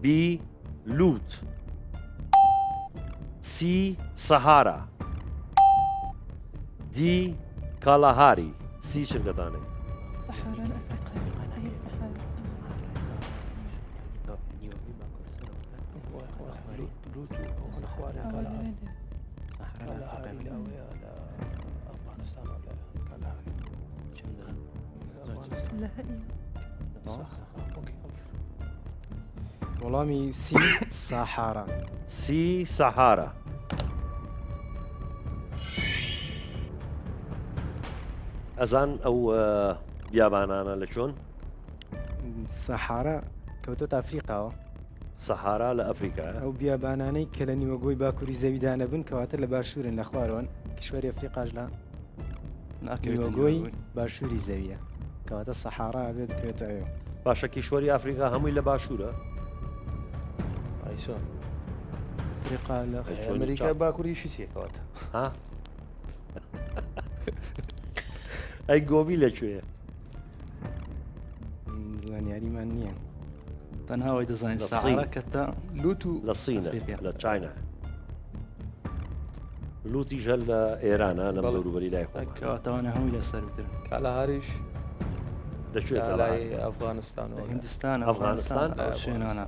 بی لوت سی سەهارا دی کالاهاری سی چرگەدانێ وەڵامی سی ساحارا سی سەهارا ئەزان ئەو بیابانانە لە چۆن سەحارا کەوتۆتە ئەفریقاوە سەهارا لە ئەفریقا ئەو بیابانانەی کە لە نیوەگۆی باکووری زەویدانە بن کەواتە لە باشوورن لە خوارەوەن کشوەری ئەفریقاش لە نیوەگۆی باشووری زەویە کەواتە سەحارا بێت بکوێتە ئەوێ باشە کیشوەری ئەفریقا هەمووی لە باشوورە ئەفریقا لە ئەمریکا باکووریشی چێکەوەتە ها ئەی گۆبی لەکوێیە زانیاریمان نییە تەنهاوەی دەزانین سەحارا کە تا لوت و لە سینە لە چاینا لوتیش هەل لە ئێرانە لەم دەوروبەری لای خۆ کەواتەوانە هەمووی لەسەر بتر کالاهاریش دەکوێت لای ئەفغانستان و هندستان ئەفغانستان شوێنانە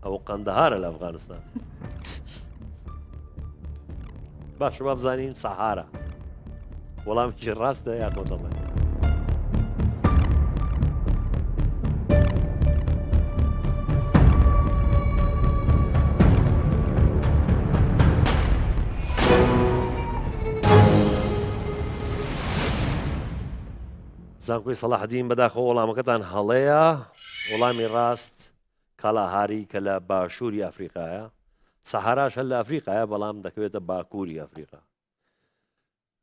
ئەو قەندەهارە لە ئەفغانستان باش با بزانین سەحارا وەڵامێکی ڕاستە یا کۆتەڵێ زانکۆی سەلاحەدین بەداخەوە وەڵامەکەتان هەڵەیە وەڵامی ڕاست کالاهاری کە لە باشووری ئەفریقایە سەحاراش هەل لە ئەفریقایە بەڵام دەکەوێتە باکووری ئەفریقا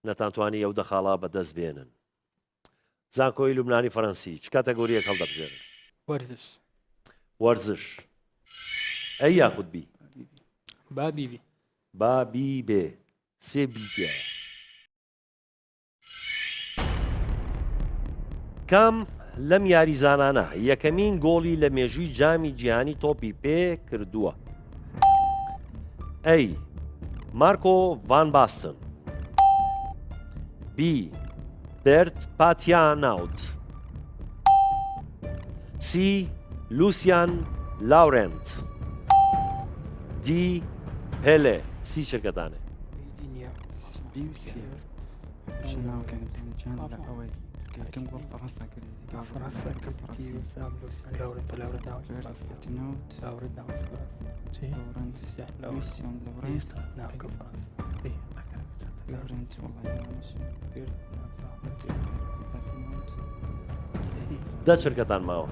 نەتانتوانی ئەو دەخاڵا بەدەست بێنن زانکۆی لوبنانی فەڕەنسی چ کاتەگۆریەک هەڵدەبژێرن وەرزش ئەی یاخودبی بابی بێ سێ بیتیایە کام لەم یاریزانانە یەکەمین گۆڵی لە مێژووی جامی جیهانی تۆپی پێ کردووە؟ ئەی مارکۆ ڤان باستن، بی بێرت پاتیاناوت، سی لوسیان لاورنت، دی پێلێ. سی چرکەتانێ. دە چرکەتان ماوە.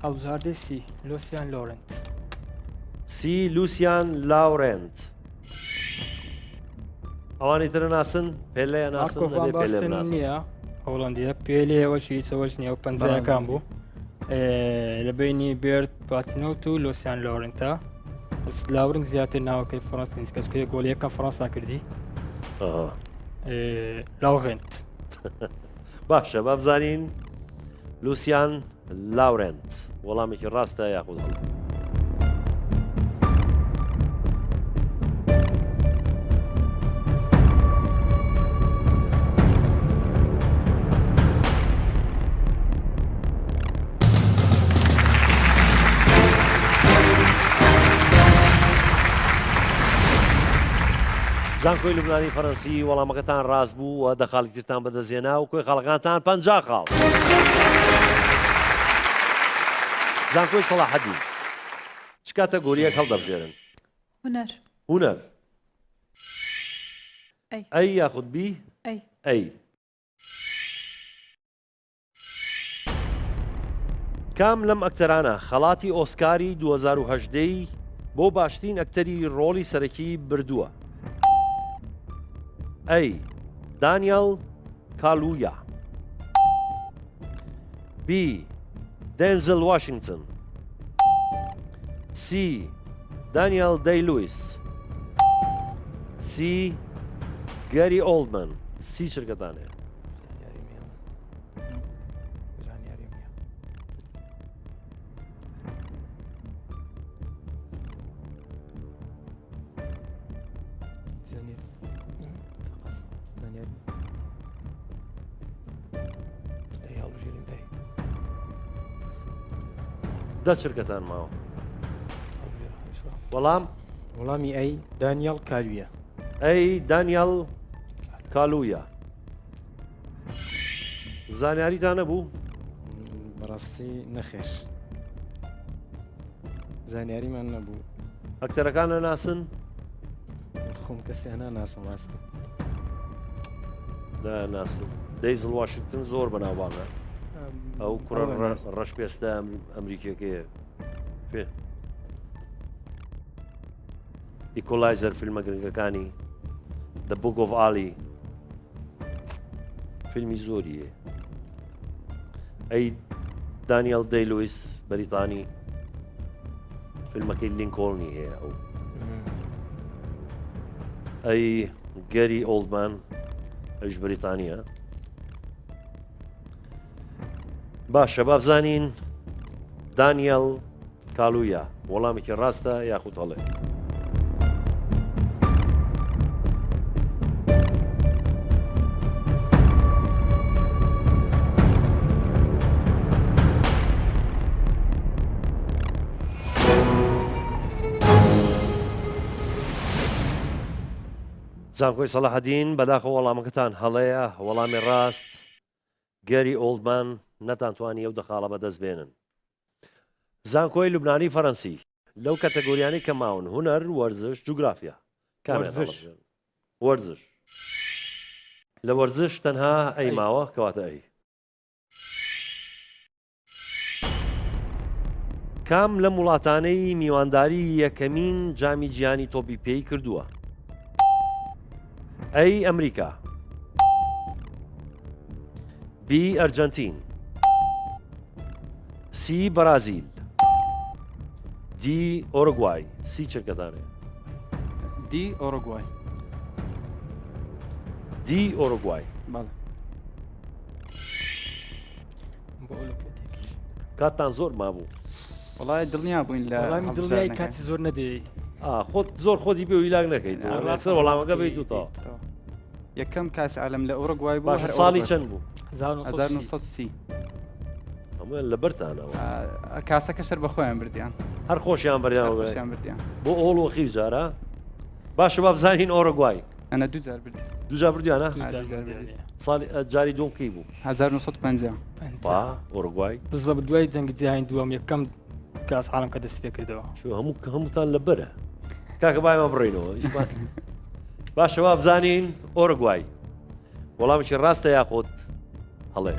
ئەوزاردە سی لوسیان لۆرنت. سی لوسیان لاورنت. ئەوانی ترە ناسن پێلەیە ناسن پێلێ ناسن نییە هۆڵندیە پێلێەوەشی چەوەش نییە و پەنجەکان بوو لە بینی بێرد پاتنەوت و لۆسیان لۆرنتە لاورنگ زیاتر ناوەکەی فڕەنسی کەسکەیە گۆلیەکە فڕەنسا کردی لاوغنت. باشە با بزانین لوسیان لاورنت وەڵامێکی ڕاستە یاخود هەڵە. زانکۆی لوبنانی فەڕەنسی وەڵامەکەتان ڕاست بوو و دەخاڵی ترتان بەدەستێنا و کۆی خاڵەکانتان 50 خاڵ. زانکۆی سەلاحەدین چ کاتەگۆریەک هەڵدەبژێرن؟ هونەر. هونەر. ئەی. ئەی یاخود بی؟ ئەی. ئەی. کام لەم ئەکتەرانە خەڵاتی ئۆسکاری 2018 بۆ باشترین ئەکتەری ڕۆڵی سەرەکی بردووە؟ ئەی دانیێل کالویا، بی دێنزل واشنگتن، سی دانیێل دەی لویس، سی گەری ئۆڵدمەن. سی چرکەتانێ. دە چرکەتان ماوە. وەڵام وەڵامی ئەی دانیێل کالویە. ئەی دانیێل کالویا. زانیاریتان نەبوو؟ بەڕاستی نەخێر زانیاریمان نەبوو. ئەکتەرەکانە ناسن؟ خۆم کەسیانە ناسم ڕاستی. ناسن. دەیزڵ واشنگتن زۆر بەناوبانە. ئەو کوڕە ڕەش پێستە ئەمریکیەکەیە پێ ئیکۆلایزەر فیلمە گرنگەکانی The Book of Ali فیلمی زۆریە. ئەی دانیێل دەی لویس بەریتانی فیلمەکەی لینکۆڵنی هەیە. ئەو ئەی گەری ئۆڵدمان ئەوش بەریتانیە. باشە با بزانین دانیێل کالویا وەڵامێکی ڕاستە یاخود هەڵێ. زانکۆی سەلاحەدین بەداخە وەڵامەکەتان هەڵەیە. وەڵامی ڕاست گەری ئۆڵدمان نەتانتوانی ئەو دەخاڵە بەدەست بێنن. زانکۆی لوبنانی فەڕەنسی لەو کەتەگۆریانی کە ماون هونەر، وەرزش، جوگرافیا. وەرزش. لە وەرزش تەنها ئەی ماوە کەواتە ئەی. کام لە وڵاتانەی میوانداری یەکەمین جامی جیهانی تۆپی پێی کردووە؟ ئەی ئەمریکا، بی ئەرجەنتین، سی بەرازیل، دی ئۆروگوای. سی چرکەدانێ. دی ئۆروگوای. دی ئۆروگوای. بەڵێ. کاتتان زۆر مابوو وڵای دڵنیا بووین لە وەڵامی دڵنیایی کاتی زۆر نەدەی خۆت زۆر خۆتی بێ و هیلاک نەکەیت ڕاستە وەڵامەکە بیتوتەوە یەکەم کاس عالم لە ئوروگوای بوو باشە ساڵی چەند بوو 1930 هەموویان لە بەرتانەوە کاسەکە شەر بە خۆیان بردیان هەر خۆشیان بەریان بردیان بۆ ئۆڵ و خیر جارە باشە با بزانین ئۆرۆگوای ئەنە دوجار بردی دوجار بردیانە ساڵی جاری دوم کی بوو 1950 ئۆرۆگوای بزە دوای جەنگی جیهانی دووەم یەکەم کاس عالم کە دەست پێ کردەوە هەمووتان لە بەرە کاکە بایمە بڕێنەوە باشەوە بزانین ئۆرۆگوای وەڵامێکی ڕاستە یاخۆت هەڵێ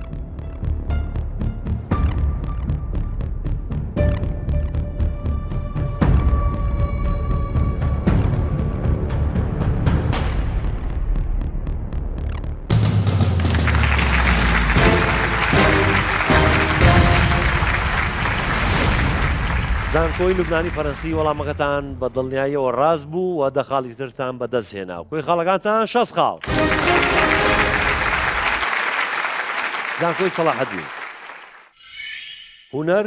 زانکۆی لوبنانی فەرەنسی وەڵامەکەتان بە دڵنیاییەوە ڕاست بوو و دەخاڵی ترتان بەدەست هێنا و کۆی خاڵەکانتان 6 خاڵ زانکۆی سەلاحەدین هونەر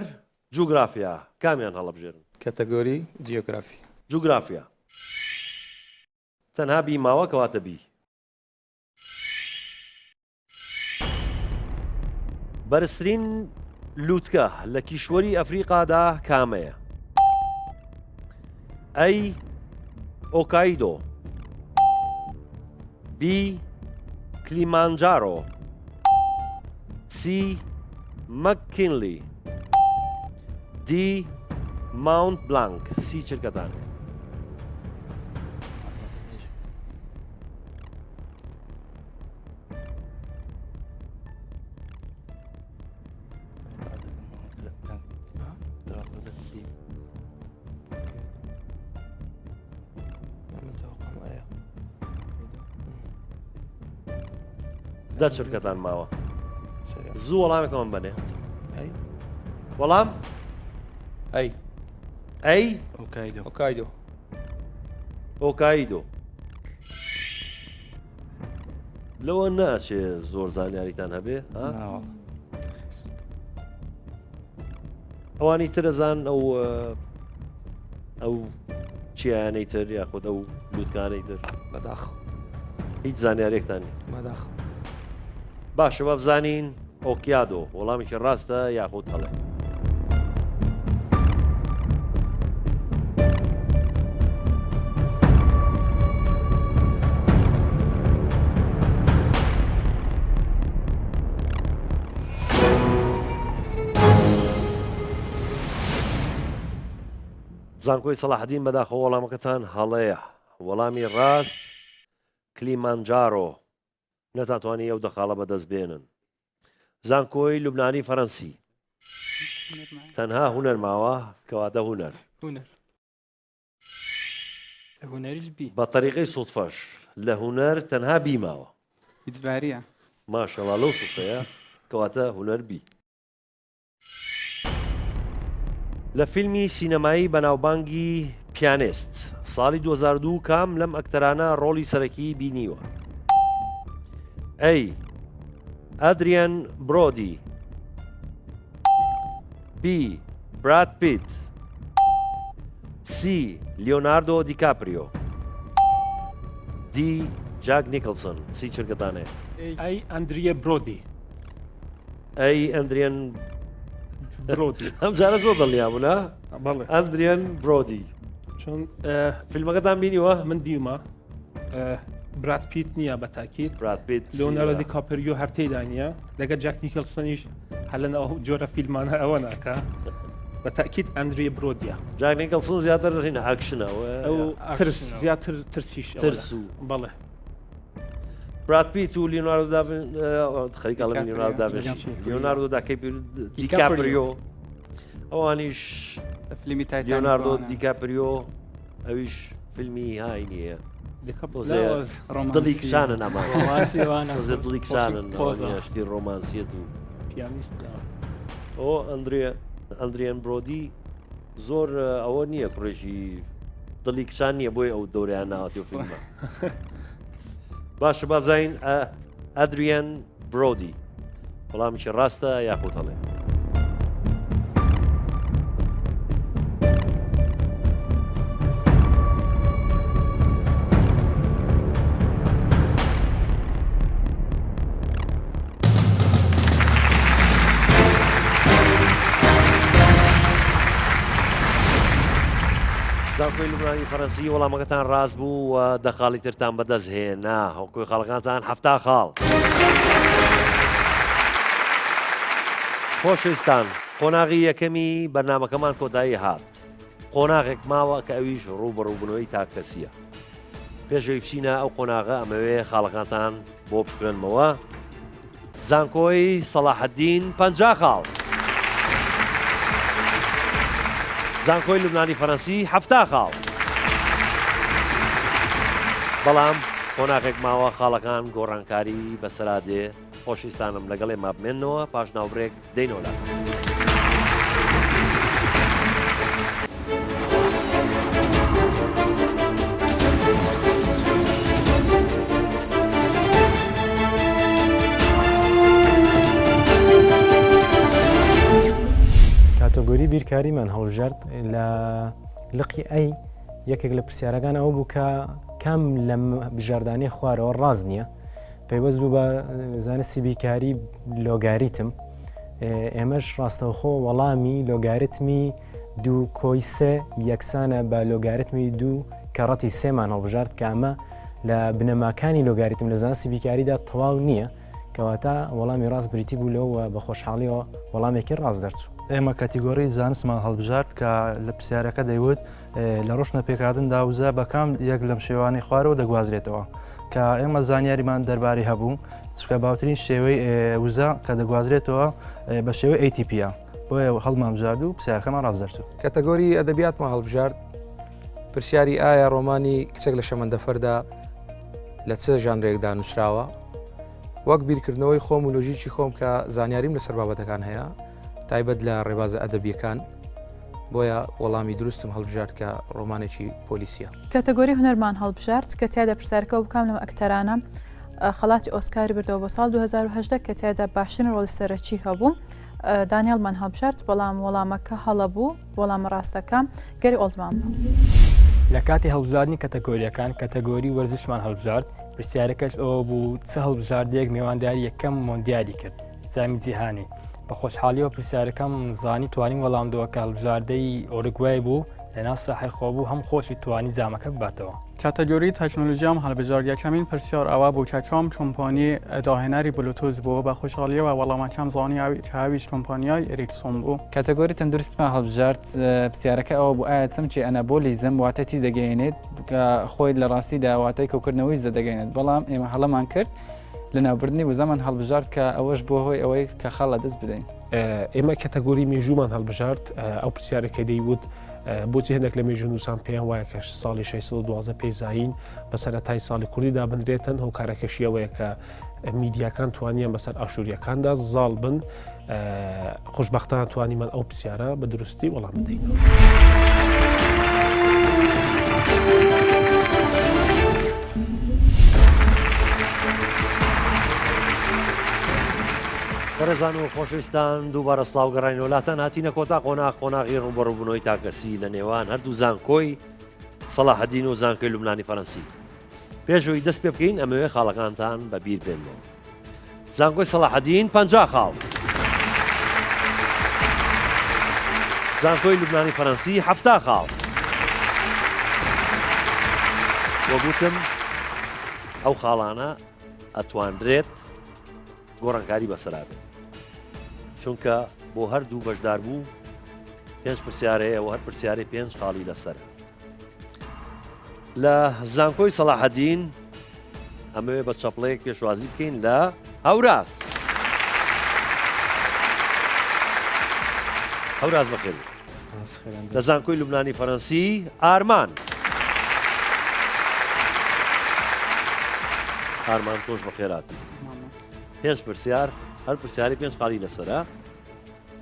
جوگرافیا کامیان هەڵەبژێرن کەتەگۆری جیۆگرافی جوگرافیا تەنها بیماوە کەواتە بی بەرزترین لووتکە لە کیشوەری ئەفریقادا کامەیە ئەی ئۆکایدۆ بی کلیمانجارۆ سی مەککینلی دی ماونت بلانک سی چرکەدانێ دە چرکەتان ماوە زوو وەڵامێکەوەم بەنێ وەڵام ئەی ئۆکایدۆ لەوە ناچێ زۆر زانیاریتان هەبێ ئەوانی ترەزان ئەو چیانەی تر یاخود ئەو لووتکانەی تر بەداخ هیچ زانیارێکتانی بەداخ باشە بە بزانین ئۆکیادۆ وەڵامێکی ڕاستە یاخود هەڵێ زانکۆی سەلاحەدین بەداخەوە وەڵامەکەتان هەڵەیە وەڵامی ڕاست کلیمانجارۆ نەتاتوانی ئەو دەخاڵە بەدەست بێنن زانکۆی لوبنانی فەرەنسی تەنها هونەر ماوە کەواتە هونەر بە طریقەی سوودفەش لە هونەر تەنها بیماوە ئیجباریە ماشەڵا لەو سوودفەیە کەواتە هونەر بی لە فیلمی سینەمایی بەناوبانگی پیانێست ساڵی 2002 کام لەم ئەکتەرانە ڕۆڵی سەرەکی بینیوە ئەی ئەدریان برۆدی بی براد پیت سی لیۆناردۆ دیکاپریۆ دی جاک نیکلسن سی چرکەدانێ ئەی ئەندریە برۆدی ئەی ئەندریان برۆدی ئەم جارە زۆر دڵنیابوونا بەڵێ ئەندریان برۆدی چۆن فیلمەکەتان بینیوە من دیومە براد پیت نییە بە تاکیید براد پیت لۆناردۆ دیکاپریۆ هەر تێیدا نییە لەگە جاک نیکلسنیش هەلەن ئەو جۆرە فیلمانە ئەوە ناکە بە تاکیید ئەندریە برۆدیە جاک نیکلسن زیاتر هینە ئاکشنەوە ئەو ترس زیاتر ترسیش ترس و بەڵێ براد پیت و لیۆناردۆ خەریکە لە لیۆناردۆ لیۆناردۆ دیکاپریۆ ئەوانیش فیلمی لیۆناردۆ دیکاپریۆ ئەویش فیلمی های نییە دڵی کسانن ئەمانە دڵی کسانن شتی ڕۆمانسیەت و پیانیست ئەو ئەندریان برۆدی زۆر ئەوە نییە کوڕێژی دڵی کسان نییە بۆی ئەو دەوریان ناوەتی و فیلمە باشە بابزین ئەدریان برۆدی وەڵامیکی ڕاستە یاخود هەڵێ. زانکۆی لوبنانی فەرەنسی وەڵامەکەتان ڕاست بوو و دەخاڵی ترتان بەدەست هێنا هەڵکۆی خاڵەکانتان 7 خاڵ. خۆشەویستان قۆناغی یەکەمی بەرنامەکەمان کۆتایی هات. قۆناغێک ماوە کە ئەویش ڕوبەڕووبوونەوەی تاکەسیە. پێشەوەی بچینە ئەو قۆناغە ئەمەوێ خاڵەکانتان بۆ بکرێنمەوە. زانکۆی سەلاحەدین 50 خاڵ. زانکۆی لوبنانی فەرەنسی 7 خاڵ. بەڵام قۆناغێک ماوە خاڵەکان گۆڕانکاری بەسەرا دێ. خۆشویستانم لەگەڵ ئێمە بمێنەوە پاش ناوبرێک دەینەوە. کاتۆگۆری بیرکاریمان هەڵبژارد لە لقی ئەی یەکێک لە پرسیارەکان ئەوە بوو کە کام لە بژاردانەی خوارەوە ڕاز نییە پێیوەست بوو بە زانستی بیرکاری لۆگاریتم. ئێمەش ڕاستەوخۆ وەڵامی لۆگاریتمی 2.3 یەکسانە بە لۆگاریتمی 2 کە ڕەتی سێمان هەڵبژارد کە ئەمە لە بنەماکانی لۆگاریتم لە زانستی بیرکاریدا تەواو نییە کەواتە وەڵامی ڕاست بریتی بوو لەوە بە خۆشحاڵیەوە وەڵامێکی ڕاست دەرچوو. ئێمە کاتیگۆری زانستمان هەڵبژارد کە لە پرسیارەکە دەیوت لە ڕۆشنە پێکاتندا وزە بەکام یەک لەم شێوانی خوارەوە دەگوازرێتەوە کە ئێمە زانیاریمان دەربارەی هەبوو چکە باوترین شێوەی وزە کە دەگوازرێتەوە بە شێوەی ATPە بۆیە هەڵمان بژارد و پرسیارەکەمان ڕاست دەرچوو. کاتەگۆری ئەدەبیاتمان هەڵبژارد پرسیاری ئایا ڕۆمانی کچێک لە شەمەندەفەردا لە چه ژانرێکدا نووسراوە وەک بیرکردنەوەی خۆم و لۆژیکی خۆم کە زانیاریم لەسەر بابەتەکان هەیە تایبەت لە ڕێبازە ئەدەبیەکان بۆیە وەڵامی دروستم هەڵبژارد کە ڕۆمانێکی پۆلیسیە. کاتەگۆری هونەرمان هەڵبژارد کە تیادا پرسیارەکە بکەم لەم ئەکتەرانە خەڵاتی ئۆسکاری بردەوە بۆ ساڵ 2010 کە تیادا باشترین ڕۆڵی سەرەکی هەبوو. دانیێڵمان هەڵبژارد بەڵام وەڵامەکە هەڵە بوو وەڵامە ڕاستەکە گەری ئۆڵزمان بوو. لە کاتی هەڵبژاردننی کەتەگۆریەکان کەتەگۆری وەرزشمان هەڵبژارد پرسیارەکەش ئەوە بوو چه هەڵبژاردەیەک میوانداری یەکەم مۆندیالی کرد جامی جیهانی. بە خۆشحالیەوە پرسیارەکەم زانی توانین وەڵامدەوە کە هەڵبژاردەی ئۆروگوای بوو لەناو ساحەی خۆبوو هەم خۆشی توانی جامەکە بباتەوە. کاتەگۆری تەکنۆلۆژیام هەڵبژارد یەکەمین پرسیار ئەوە بوو کە کام کۆمپانی داهێنەری بلوتوز بوو بە خۆشحالیەوە وەڵامەکەم زانی کە هاویش کۆمپانیای ئێریکسۆن بوو. کاتەگۆری تەندروستمان هەڵبژارد پرسیارەکە ئەوە بوو ئایا چەمچی ئەنابۆلیزم واتە چی دەگەێنێت کە خۆی لە ڕاستی داواتای کۆکردنەوەی زەدەگەێنێت بەڵام ئێمە هەڵەمان کرد لە ناوبردنی وزەمان هەڵبژارد کە ئەوەش بۆ هۆی ئەوەی کە خەڵ لە دەست بدەین. ئێمە کەتەگۆری مێژومان هەڵبژارد ئەو پرسیارەکە دەیوت بۆچی هەندێک لە مێژوو نووسان پێیان وایە کە ساڵی 612 پێزین بە سەرەتای ساڵی کوردیدا بنرێتن هۆکارەکەشیەوەیە کە میدیاکان توانیان بەسەر ئاشووریەکاندا زاڵ بن خۆشبەختانە توانیمان ئەو پرسیارە بە دروستی وەڵام بدەین. بەڕێزان و خۆشەویستان دووبارە سڵاو گەڕین وڵاتان هاتینە کۆتا قۆناغی ڕوبەڕووبوونەوەی تاکەسی لە نێوان هەردوو زانکۆی سەلاحەدین و زانکۆی لوبنانی فەرەنسی. پێشەوەی دەست پێ بکەین ئەمەوێ خاڵەکانتان بەبیر بێنەوە. زانکۆی سەلاحەدین 50 خاڵ. زانکۆی لوبنانی فەرەنسی 7 خاڵ. وەگوتم ئەو خاڵانە ئەتوانرێت گۆڕانکاری بەسەرا بێت چونکە بۆ هەردوو بەشدار بوو 5 پرسیارەیە و هەر پرسیارەی 5 خاڵی لەسەرە. لە زانکۆی سەلاحەدین ئەمەوێ بە چەپڵەیەک پێشوازی بکەین لە هەوراز. هەوراز بەخێر. لە زانکۆی لوبنانی فەرەنسی ئارمان. ئارمان تۆش بەخێراتی. 5 پرسیار هەر پرسیاری 5 خاڵی لەسەرە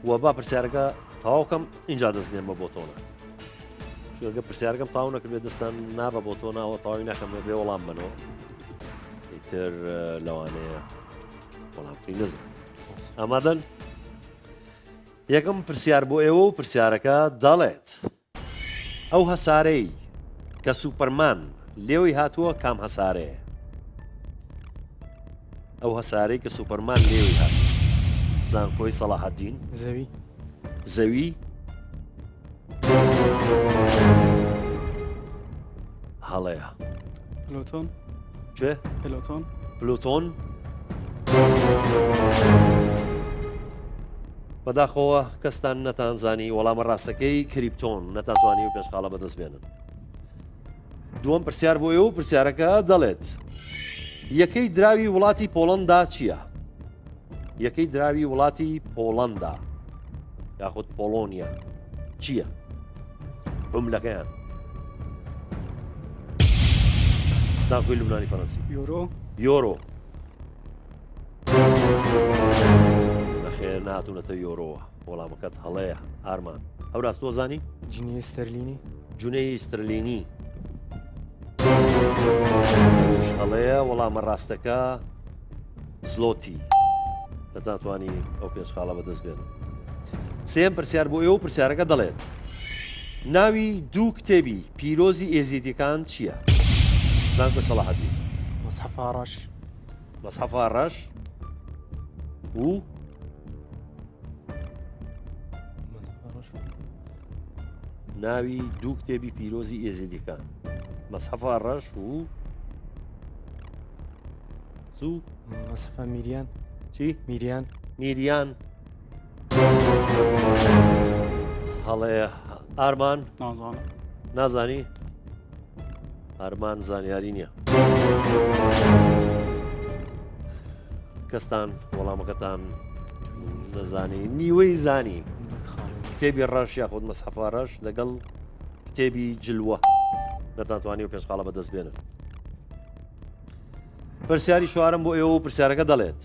و با پرسیارەکە تەواوکەم اینجا دەستێن بە بۆتۆنە چونکە پرسیارەکەم تاو نەکردێت دەستان نابە بۆتۆنەوە تەواوی ناکەم بێ وەڵام بنەوە ئیتر لەوانەیە وەڵامکەی نەزم ئامادەن؟ یەکەم پرسیار بۆ ئێوە و پرسیارەکە دەڵێت ئەو هەسارەی کە سوپەرمان لێوەی هاتووە کام هەسارەیە؟ ئەو هەسارەی کە سوپەرمان لێوەی هاتووە زانکۆی سەلاحەدین زەوی زەوی هەڵەیە پلۆتۆن کوێ؟ پلۆتۆن پلوتۆن بەداخەوە کەستان نەتانزانی وەڵامە ڕاستەکەی کریپتۆن نەتانتوانی و پێشخاڵە بەدەست بێنن. دووەم پرسیار بۆ ئێوە و پرسیارەکە دەڵێت یەکەی دراوی وڵاتی پۆڵەندا چییە؟ یەکەی دراوی وڵاتی پۆڵەندا یاخود پۆلۆنیا چییە؟ عوملەکەیان زانکۆی لوبنانی فەڕەنسی یۆرۆ یۆرۆ بەخێر ناتونەتە یۆرۆوە وەڵامەکەت هەڵەیە ئارمان ئەو ڕاست تۆ زانی؟ جنی ستەرلینی جونەی سترلینی هەڵەیە وەڵامە ڕاستەکە زلۆتی دەتانتوانی ئەو پێشخاڵە بەدەست بێن. سێم پرسیار بۆ ئێوە و پرسیارەکە دەڵێت ناوی دوو کتێبی پیرۆزی ئێزیدیەکان چییە؟ زانکۆی سەلاحەدین مەسحەفە ڕەش مەسحەفە ڕەش و ناوی دوو کتێبی پیرۆزی ئێزیدیەکان مەسحەفە ڕەش و زوو مەسحەفە میریان چی؟ میریان میریان هەڵەیە ئارمان نازانم نازانی؟ ئارمان زانیاری نییە. کەستان وەڵامەکەتان نەزانی نیوەی زانی کتێبی ڕەش یاخود مەسحەفە ڕەش لەگەڵ کتێبی جلوە نەتانتوانی و پێشخاڵە بەدەست بێنن. پرسیاری چوارم بۆ ئێوە و پرسیارەکە دەڵێت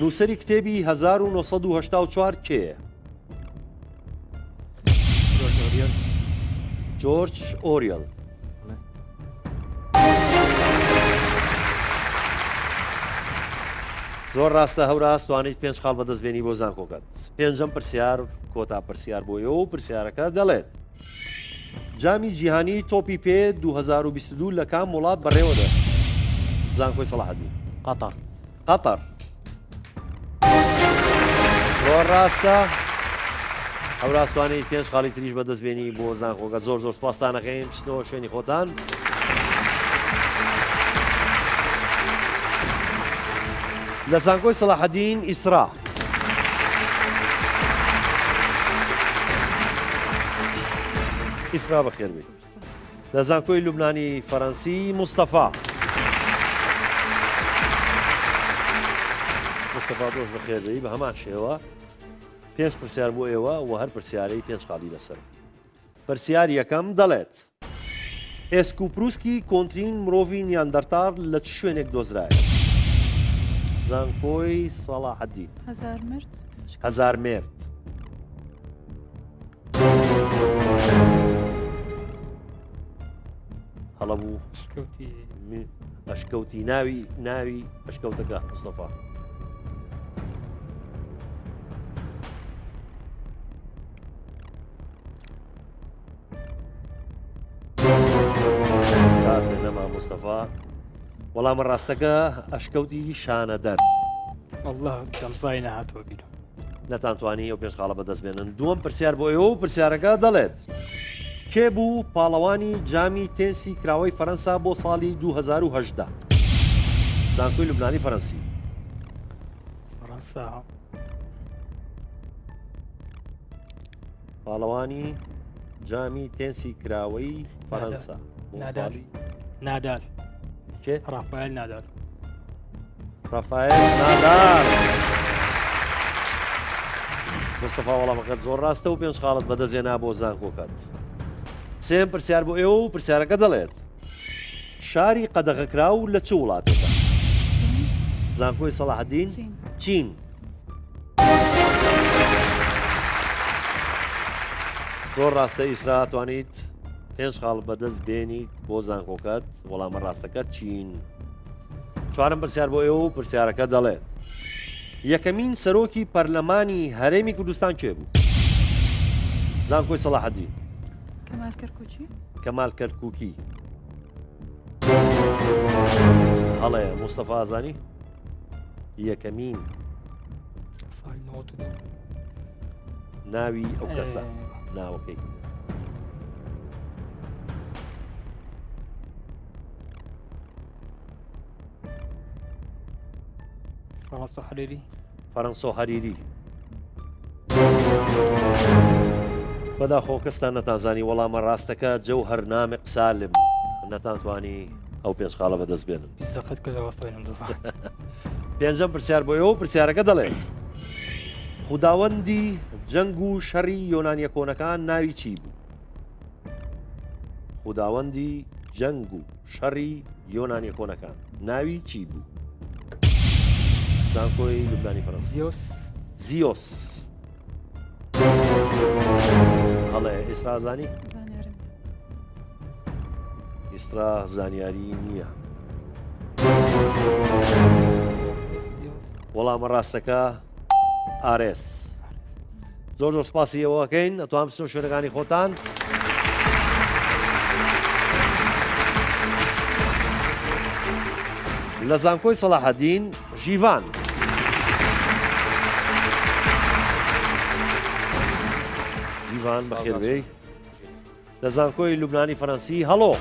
نووسەری کتێبی 1984 کێیە؟ جۆرج ئۆریەل زۆر ڕاستە هەوراست توانیت پێنج خاڵ بەدەستبێنی بۆ زانکۆکەت. پێنجەم پرسیار کۆتا پرسیار بۆ ئێوە و پرسیارەکە دەڵێت جامی جیهانی تۆپی پێ 2022 لە کام وڵات بەڕێوەدا؟ زانکۆی سەلاحەدین قەتەر قەتەر زۆر ڕاستە هەوراستوانیت پێنج خاڵی تریش بەدەستبێنی بۆ زانکۆکە. زۆر زۆر سوپاسدانەکەین بچنەوە شوێنی خۆتان. لە زانکۆی سەلاحەدین ئیسرا ئیسرا بەخێربێ. لە زانکۆی لوبنانی فەڕەنسی مستەفا مستەفا دۆش بەخێربێی بە هەمان شێوە پێنج پرسیار بۆ ئێوە و هەر پرسیارەی پێنج خاڵی لەسەر. پرسیار یەکەم دەڵێت ئێسکوپروسکی کۆنترین مرۆڤی نیاندەرتال لە چ شوێنێک دۆزرایە؟ زانکۆی سەلاحەدین هەزار مرد هەڵە بوو ئەشکەوتی ناوی ئەشکەوتەکە مستەفا کاتێ نەما مستەفا وەڵامە ڕاستەکە ئەشکەوتی شانەدەر. والله دەمزای نەهاتوە بیرم نەتانتوانی ئەو پێشخاڵە بەدەست بێنن. دووەم پرسیار بۆ ئێوە و پرسیارەکە دەڵێت کێ بوو پاڵەوانی جامی تێنسی کراوەی فەرەنسا بۆ ساڵی 2010؟ زانکۆی لوبنانی فەڕەنسی فەرەنسا پاڵەوانی جامی تێنسی کراوەی فەرەنسا نادال کێ؟ ڕافایل نادال ڕافایل نادال. مستەفا وەڵامەکەت زۆر ڕاستە و پێنج خاڵت بەدەستێنا بۆ زانکۆکەت. سێم پرسیار بۆ ئێوە و پرسیارەکە دەڵێت شاری قەدەغەکراو لە چ وڵاتێکە؟ زانکۆی سەلاحەدین چین. زۆر ڕاستە ئیسرا توانیت پێنج خاڵ بەدەست بێنیت بۆ زانکۆکەت وەڵامە ڕاستەکە چین. چوارم پرسیار بۆ ئێوە و پرسیارەکە دەڵێت یەکەمین سەرۆکی پەرلەمانی هەرێمی کوردستان کێ بوو؟ زانکۆی سەلاحەدین. کەمال کەرکووچی. کەمال کەرکووکی. هەڵەیە مستەفا ئازانی یەکەمین ناوی ئەو کەسە ناوەکەی. فەڕەنسا حەریری. فەرەنسۆ هەریری. بەداخۆ کەستان نەتانزانی وەڵامە ڕاستەکە جەوهەر نامق سالم نەتانتوانی ئەو پێشخاڵە بەدەست بێنن. پێنجەم پرسیار بۆیەوە پرسیارەکە دەڵێت خوداوەندی جەنگ و شەڕی یۆنانیە کۆنەکان ناوی چی بوو؟ خوداوەندی جەنگ و شەڕی یۆنانیە کۆنەکان ناوی چی بوو؟ زانکۆی لوبنانی فەڕەنسی. زیۆس. هەڵێ ئێستا زانی؟ ئێستا زانیاری نییە. وەڵامە ڕاستەکە ئارێس. زۆر زۆر سپاسی ئەوەکەین ئەتوان بچنەوە شوێنەکانی خۆتان. لە زانکۆی سەلاحەدین ژیڤان. ژیڤان بەخێربێی. لە زانکۆی لوبنانی فەڕەنسی هەڵۆ.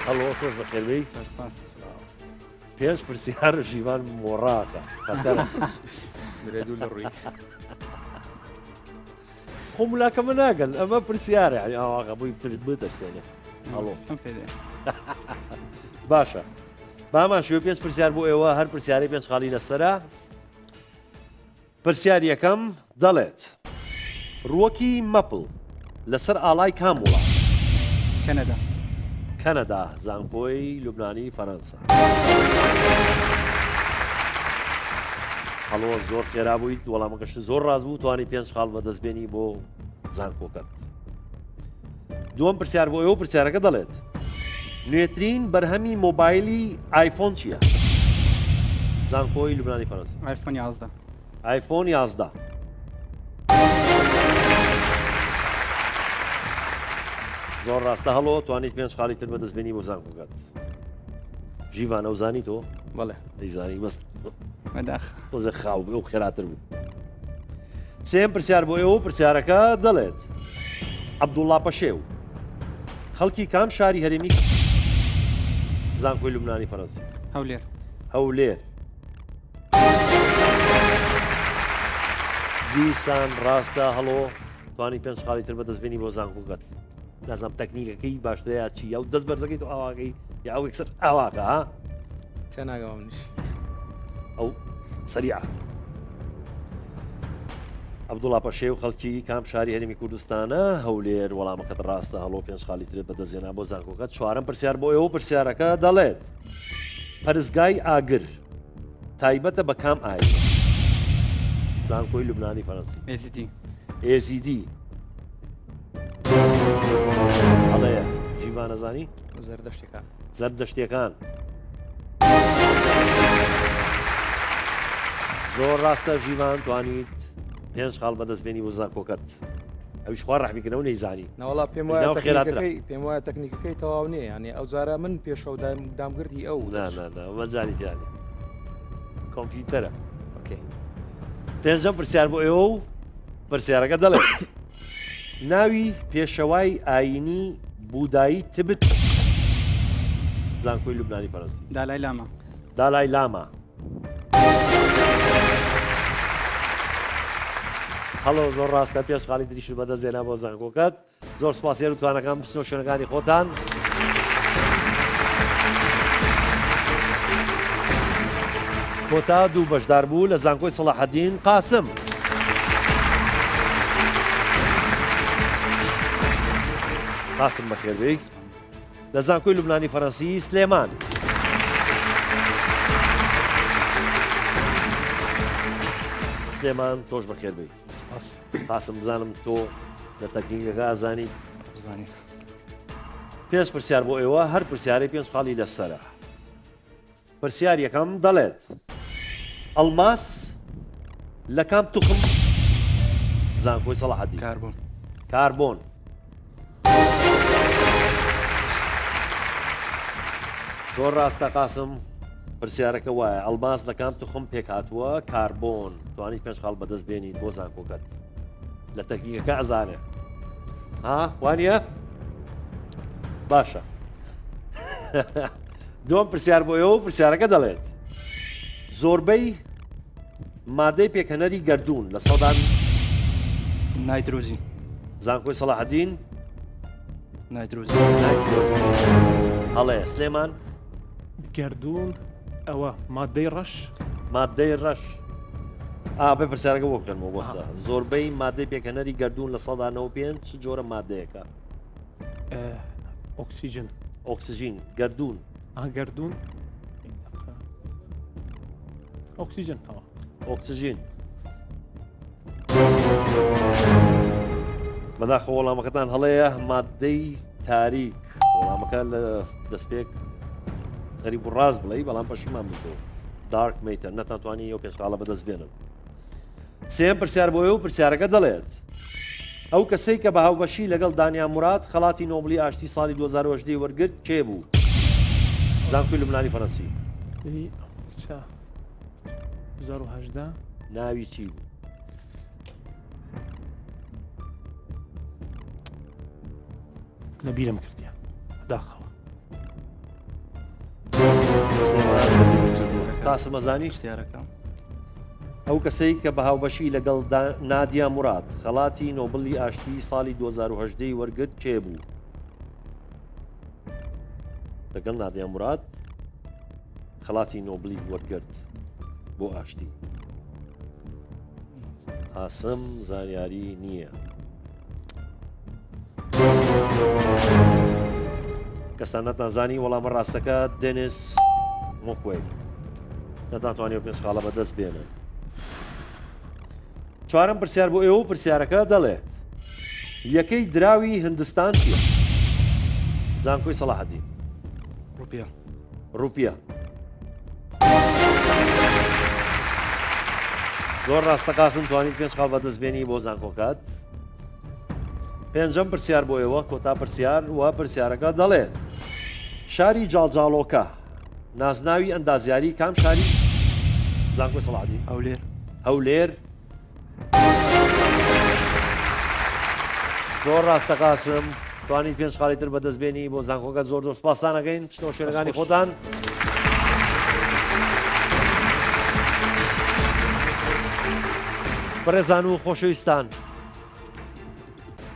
هەڵۆ خۆش بەخێربێی. پێنج پرسیار ژیڤان مۆڕاکە خەتەرە. برێدوو لە ڕووی. خۆ ملاکەمە ناگەن ئەمە پرسیارە ئاواقە بووی بتەرسێنێ. هەڵۆ باشە بامان شوێ پێنج پرسیار بۆ ئێوە هەر پرسیارەی پێنج خاڵی لەسەرە. پرسیار یەکەم دەڵێت ڕووەکی مەپڵ لەسەر ئاڵای کام وڵات؟ کەنەدا. کەنەدا. زانکۆی لوبنانی فەڕەنسا. هەڵۆ زۆر خێرا بوویت وەڵامەکەش زۆر ڕاست بوو توانی پێنج خاڵ بەدەستبێنی بۆ زانکۆکەت. دووەم پرسیار بۆ ئێوە پرسیارەکە دەڵێت نوێترین بەرهەمی مۆبایلی ئایفۆن چییە؟ زانکۆی لوبنانی فەڕەنسی. ئایفۆن 11. ئایفۆن 11. زۆر ڕاستە هەڵۆ توانیت پێنج خاڵی تر بەدەستبێنی بۆ زانکۆکەت. ژیڤان ئەو زانی تۆ؟ بەڵێ. دەیزانی بەست مەداخ. تۆزە خاو ئەو خێراتر بوو. سێم پرسیار بۆ ئێوە پرسیارەکە دەڵێت عەبدوڵڵا پەشێو خەڵکی کام شاری هەرێمی زانکۆی لوبنانی فەڕەنسی؟ هەولێر. هەولێر. دیسان ڕاستە هەڵۆ توانی پێنج خاڵی تر بەدەستبێنی بۆ زانکۆکەت. نازانم تەکنیکەکەی باشترەیە چی یا دەست بەرزەکەی تۆ ئاواکەی یا ئەو یەکسەر ئاواکە ها؟ تێناگەم منیش. ئەو سەریعە. عەبدوڵڵا پەشێو خەڵکی کام شاری هەرێمی کوردستانە؟ هەولێر. وەڵامەکەت ڕاستە هەڵۆ پێنج خاڵی ترت بەدەستێنا بۆ زانکۆکەت. چوارەم پرسیار بۆ ئێوە پرسیارەکە دەڵێت پەرزگای ئاگر تایبەتە بە کام ئاین؟ زانکۆی لوبنانی فەڕەنسی. ئێزیدی. ئێزیدی. هەڵەیە ژیڤان ئەزانی؟ زەردەشتەکان. زەردەشتیەکان. زۆر ڕاستە ژیڤان توانیت پێنج خاڵ بەدەستبێنی بۆ زانکۆکەت. ئەویش خوا ڕەحمیکردنەوە نەیزانی. نەوەڵا پێم وایە تەکنیکەکەی تەواو نییە ینی ئەو جارە من پێشەو دامگردی ئەو وەزانی جانی کۆمپیوتەرە. پێنجەم پرسیار بۆ ئێوە و پرسیارەکە دەڵێت ناوی پێشەوای ئاینی بودایی تبت؟ زانکۆی لوبنانی فەڕەنسی. دالای لاما. دالای لاما. هەڵۆ زۆر ڕاستە پێش خاڵی تریش بەدەستێنا بۆ زانکۆکەت. زۆر سپاسیار و توانەکان بچنەوە شوێنەکانی خۆتان. کۆتا دوو بەشدار بوو لە زانکۆی سەلاحەدین قاسم. قاسم بەخێربێی. لە زانکۆی لوبنانی فەڕەنسی سلێمان. سلێمان تۆش بەخێربێی. قاسم بزانم تۆ لە تەکنیکەکە ئازانیت؟ بزانیت. پێنج پرسیار بۆ ئێوە هەر پرسیارەی پێنج خاڵی لەسەرە. پرسیار یەکەم دەڵێت ئەڵماس لە کام توخم زانکۆی سەلاحەدین کاربۆن زۆر ڕاستە قاسم پرسیارەکە وایە ئەڵماس لە کام توخم پێک هاتووە کاربۆن توانی پێنج خاڵ بەدەست بێنیت بۆ زانکۆکەت لە تەکنیکەکە ئەزانێ وانە باشە دوم پرسیار بۆ ئێوە پرسیارەکە دەڵێت زۆربەی مادەی پێکەنەری گەردوون لە سەدان نایترۆژین زانکۆی سەلاحەدین نایترۆژین هەڵەیە سلێمان گەردوون ئەوە مادەی ڕەش مادەی ڕەش بێ پرسیارەکە بۆ بکەنەوە بۆستە زۆربەی مادەی پێکەنەری گەردوون لە 1995 چ جۆرە مادەیەکە ئۆکسیژن ئۆکسیژین گەردوون گەردوون ئۆکسیژن ئۆکسیژین بەداخە وەڵامەکەتان هەڵەیە مادەی تاریک وەڵامەکە لە دەستپێک غەریب و ڕاست بڵێ بەڵام پەشیمان بکەوە دارک میتر نەتانتوانی ئەو پێشقاڵە بەدەست بێنن سێم پرسیار بۆ ئێوە پرسیارەکە دەڵێت ئەو کەسەی کە بە هاوبەشی لەگەڵ دانیا موراد خەڵاتی نۆبلی ئاشتی ساڵی 2010 وەرگرت کێ بوو زانکۆی لوبنانی فەڕەنسی 2010 ناوی چی بوو لەبیرم کردیان داخەوە قاسم مەزانی پرسیارەکە ئەو کەسەی کە بە هاوبەشی لەگەڵ نادیا موراد خەڵاتی نۆبلی ئاشتی ساڵی 2010 وەرگرت کێ بوو لەگەڵ نادیا موراد خەڵاتی نۆبلی وەرگرت بۆ ئاشتی قاسم زانیاری نییە کەستان نەتانزانی وەڵامە ڕاستەکە دێنیس مۆکوێ نەتانتوانێت پێشقاڵە بەدەست بێنن چوارم پرسیار بۆ ئێوە پرسیارەکە دەڵێت یەکەی دراوی هندستان چیە زانکۆی سەلاحەدین ڕوپیا زۆر ڕاستە قاسم توانیت پێنج خاڵ بەدەستبێنی بۆ زانکۆکات پێنجەم پرسیار بۆ ئێوە کۆتا پرسیار و پرسیارەکە دەڵێت شاری جاڵجاڵۆکە نازناوی ئەندازیاری کام شاری زانکۆی سەلاحەدین هەولێر زۆر ڕاستە قاسم توانیت پێنج خاڵی تر بەدەستبێنی بۆ زانکۆکە زۆر زۆر سوپاسانەکەین چنەوە شوێنەکانی خۆتان بەڕێزان و خۆشەویستان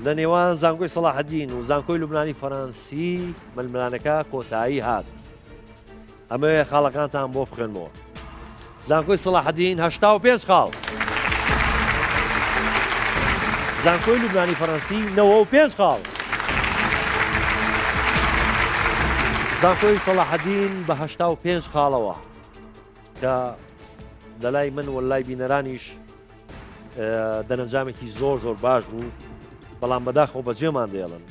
لە نێوان زانکۆی سەلاحەدین و زانکۆی لوبنانی فەڕەنسی ململانەکە کۆتایی هات ئەمەوێ خاڵەکانتان بۆ بخێنمەوە زانکۆی سەلاحەدین 85 خاڵ زانکۆی لوبنانی فەڕەنسی 95 خاڵ زانکۆی سەلاحەدین بە 85 خاڵەوە کە لەلای من وەلای بینەرانیش دەرەنجامێکی زۆر زۆر باش بوو بەڵام بەداخەوە بەجێمان دێڵن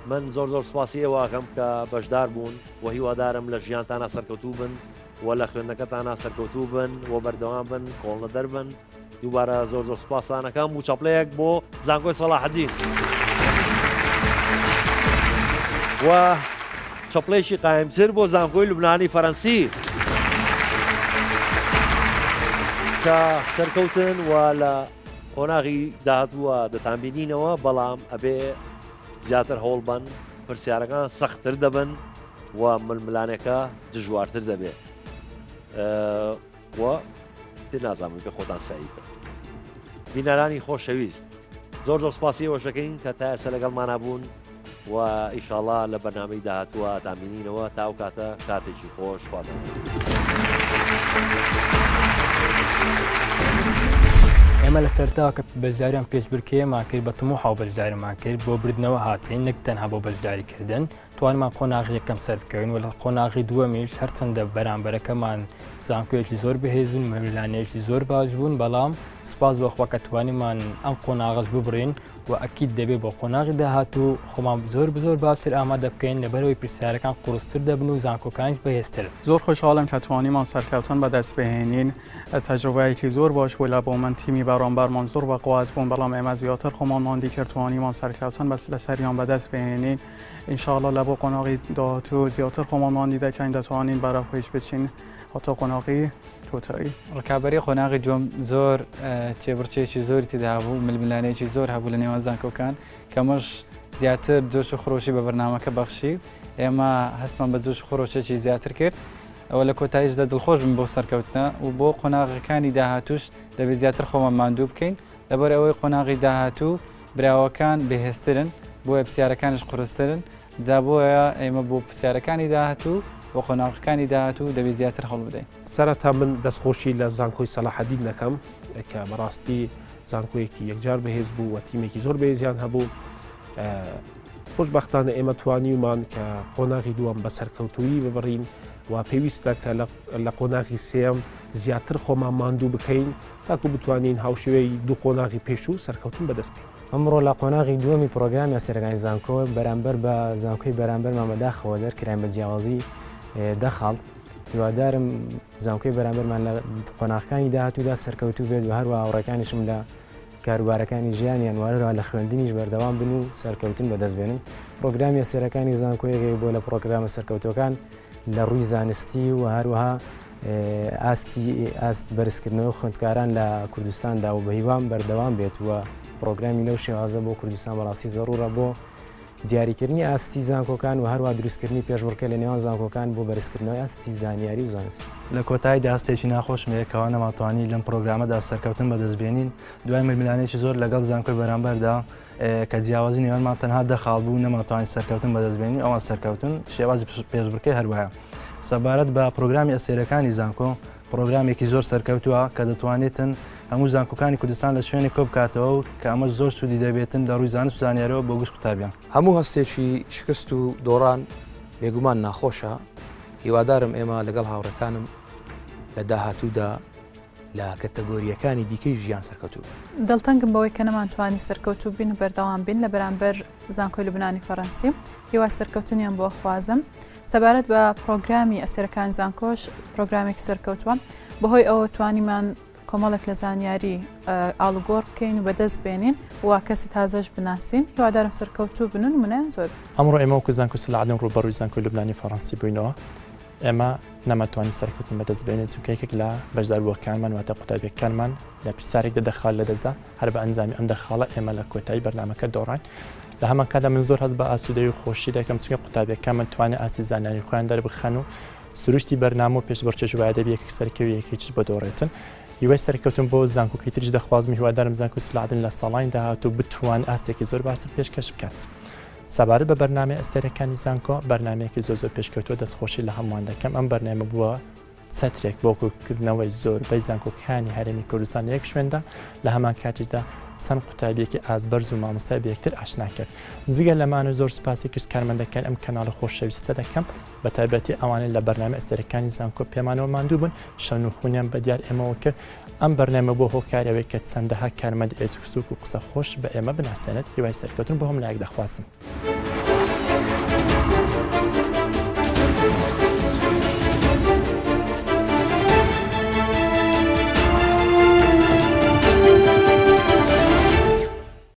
من زۆر زۆر سوپاسی ئێواکەم کە بەشدار بوون و هیوادارم لە ژیانتانە سەرکەوتوو بن و لە خوێندنەکەتانە سەرکەوتوو بن و بەردەوام بن کۆڵنە دەربن دووبارە زۆر زۆر سوپاسانەکەم و چاپلەیەک بۆ زانکۆی سەلاحەدین و چاپلەیەکی قایمتر بۆ زانکۆی لوبنانی فەڕەنسی کە سەرکەوتن و لە قۆناغی داهاتووە دەتانبینینەوە بەڵام ئەبێ زیاتر هەوڵ بن پرسیارەکان سەختتر دەبن و ململانەکە دژوارتر دەبێت و تر نازانم کە خۆتان سعیکە بینەرانی خۆشەویست زۆر زۆر سوپاسی ئەوەشەکەین کە تا ئێستا لەگەڵمانە بوون و ئیشاڵڵا لە بەرنامەی داهاتووە تامبینینەوە تا ئەو کاتە کاتێکی خۆش خواتان ئێمە لە سەرتاوە کە بەشداریان پێشبرکێمان کرد بە تموحا و بەشداریمان کرد بۆ بردنەوە هاتین نەک تەنها بۆ بەشداریکردن توانمان قۆناغی یەکەم سەر بکەین و لە قۆناغی دووەمیش هەرچەندە بەرامبەرەکەمان زانکۆیەکی زۆر بەهێز بوون مەملانەیەکی زۆر باش بوون بەڵام سوپاس بەخوا کە توانیمان ئەم قۆناغەش ببڕین و ئەکیید دەبێت بۆ قۆناغی داهاتوو خۆمان زۆر باشتر ئامادە بکەین لەبەرەوەی پرسیارەکان قورستر دەبن و زانکۆکانش بەهێزتر. زۆر خۆشحاڵم کە توانیمان سەرکەوتن بەدەست بهێنین تەجربەیەکی زۆر باش بوو لە بۆ من تیمی بەڕامبەرمان زۆر بەقوات بوون بەڵام ئێمە زیاتر خۆمان ماندی کرد توانیمان سەرکەوتن بەس لە سەریان بەدەست بهێنین ئینشاءڵڵا لە بۆ قۆناغی داهاتوو زیاتر خۆمان ماندی دەکەین دەتوانین بەرەخۆیش بچین هەتا قۆناغی کۆتایی. ڕکابەری خۆناغی دووەم زۆر تێبڕچێکی زۆری تێدا بوو ململانەیەکی زۆر هەبوو لە نێوان زانکۆکان کەمەش زیاتر جۆش و خۆشی بە بەرنامەکە بەخشی ئێمە هەستمان بە جۆش خۆشێکی زیاتر کرد ئەوە لە کۆتاییشدا دڵخۆش بن بۆ سەرکەوتنە و بۆ قۆناغەکانی داهاتووش دەبێت زیاتر خۆمان ماندوو بکەین لەبەر ئەوەی قۆناغی داهاتوو براوەکان بەهێزترن بۆیە پرسیارەکانش قورسترن جا بۆیە ئێمە بۆ پرسیارەکانی داهاتوو بۆ قۆناغەکانی داهاتوو دەبێت زیاتر هەڵ بدەین. سەرەتا من دەستخۆشی لە زانکۆی سەلاحەدین دەکەم کە بەڕاستی زانکۆیەکی یەکجار بەهێز بوو و تیمێکی زۆر بەهێزیان هەبوو. خۆشبەختانە ئێمە توانیمان کە قۆناغی دووەم بە سەرکەوتووی ببڕین و پێویستە کە لە قۆناغی سێم زیاتر خۆمان ماندوو بکەین تاکو بتوانین هاوشێوەی دوو قۆناغی پێش و سەرکەوتن بەدەست بکەین. ئەمڕۆ لە قۆناغی دووەمی پرۆگرامی سەرەکانی زانکۆ بەرامبەر بە زانکۆی بەرامبەرمان بەداخەوە دەرکراین بە جیاوازی دەخەڵ هیوادارم زانکۆی بەرامبەرمان لە قۆناغەکانی داهاتوودا سەرکەوتوو بێت و هەروە هاوڕێکانیشم لە کاروبارەکانی ژیانیان وارەوە لە خوێندنیش بەردەوام بن و سەرکەوتن بەدەستبێنن. پرۆگرامی سەرەکانی زانکۆیەکەی بۆ لە پرۆگرامە سەرکەوتەکان لە ڕووی زانستی و هەروەها ئاست بەرزکردنەوە خوێندکاران لە کوردستاندا و بە هیوام بەردەوام بێت وە پرۆگرامی لەو شێوازە بۆ کوردستان بەڕاستی زەڕورە بۆ دیاریکردنی ئاستی زانکۆکان و هەروە دروستکردنی پێشبڕکە لە نێوان زانکۆکان بۆ بەرزکردنەوەی ئاستی زانیاری و زانست. لە کۆتایی داستێکی ناخۆشمەیەکەوە نەماتوانی لەم پرۆگرامەدا سەرکەوتن بەدەستبێنین دوای ململانێکی زۆر لەگەڵ زانکۆی بەرامبەردا کە جیاوازی نێوانمان تەنها دەخاڵ بوو نەماتوانین سەرکەوتن بەدەستبێنین ئەوان سەرکەوتن شێوازی پێشبڕکەی هەروەیە. سەبارەت بە پرۆگرامی ئەسێرەکانی زانکۆ پرۆگرامێکی زۆر سەرکەوتووە کە دەتوانێتن هەموو زانکۆکانی کوردستان لە شوێنی کۆ بکاتەوە و کە ئەمە زۆر سوودی دەبێتن لە ڕووی زانست و زانیاریەوە بۆ گشت قوتابیان. هەموو هەستێکی شکست و دۆڕان بێگومان ناخۆشە هیوادارم ئێمە لەگەڵ هاوڕەکانم لە داهاتوودا لە کەتەگۆریەکانی دیکەی ژیان سەرکەوتوو. دڵتەنگم بەوەی کە نەمانتوانی سەرکەوتوو بین و بەردەوام بین لە بەرامبەر زانکۆی لوبنانی فەڕەنسی هیوا سەرکەوتنیان بۆ خوازم. سەبارەت بە پرۆگرامی ئەسێرەکانی زانکۆش پرۆگرامێکی سەرکەوتووە بەهۆی ئەوە توانیمان کۆمەڵێک لە زانیاری ئاڵوگۆڕ بکەین و بەدەست بێنین و کەسی تازەش بناسین هیوادارم سەرکەوتوو بنن منیان زۆر. ئەمڕۆ ئێمە وەکو زانکۆ سەلاحەدین ڕووبەڕووی زانکۆی لوبنانی فەڕەنسی بووینەوە ئێمە نەماتوانی سەرکەوتن بەدەست بێنین چونکە لە بەشداربووەکانمان واتە قوتابیەکانمان لە پرسیارێک دەخال لەدەستدا هەر بە ئەنجامی ئەم دەخاڵە ئێمە لە کۆتایی بەرنامەکە دۆڕین لە هەمان کادا من زۆر هەست بە ئاسوودەی و خۆشی دەکەم چونکە قوتابیەکانمان توانێت ئاستی زانیاری خۆیان دەربخەن و سروشتی بەرنامە و پێشبڕکێش وایە دەبێت یەکێک سەرکەوی یەکێکیش بەدۆڕێتن. هیوای سەرکەوتن بۆ زانکۆکی تریش دەخوازم هیوادارم زانکۆی سەلاحەدین لە ساڵانی داهاتوو بتوان ئاستێکی زۆر باشتر پێشکەش بکات. سەبارەت بە بەرنامەی ئەستێرەکانی زانکۆ بەرنمەیەکی زۆر پێشکەوتووە دەستخۆشی لە هەمووان دەکەم ئەم بەرنامە بووە چەترێک بۆکوکردنەوەی زۆربەی زانکۆکانی هەرێمی کوردستان یەک شوێندا لە هەمان کاتیشدا چەند قوتابیەکی ئازبەرز و مامۆستای بەیەکتر ئاشنا کرد. جگە لەمانە زۆر سوپاسی کرد کارمەندەکان ئەم کەناڵە خۆشەویستە دەکەم بە تایبەتی ئەوانەی لە بەرنامە ئەستێرەکانی زانکۆ پێمانەوە ماندوو بوون شەون و خوونیان بە دیار ئێمەوە کرد ئەم بەرنامە بۆ هۆکارەوەی کە چەندەها کارمەند ئێسوکسوک و قسە خۆش بە ئێمە بناسێنێت هیوای سەرکەوتن بۆ هەم لایەک دەخوازم.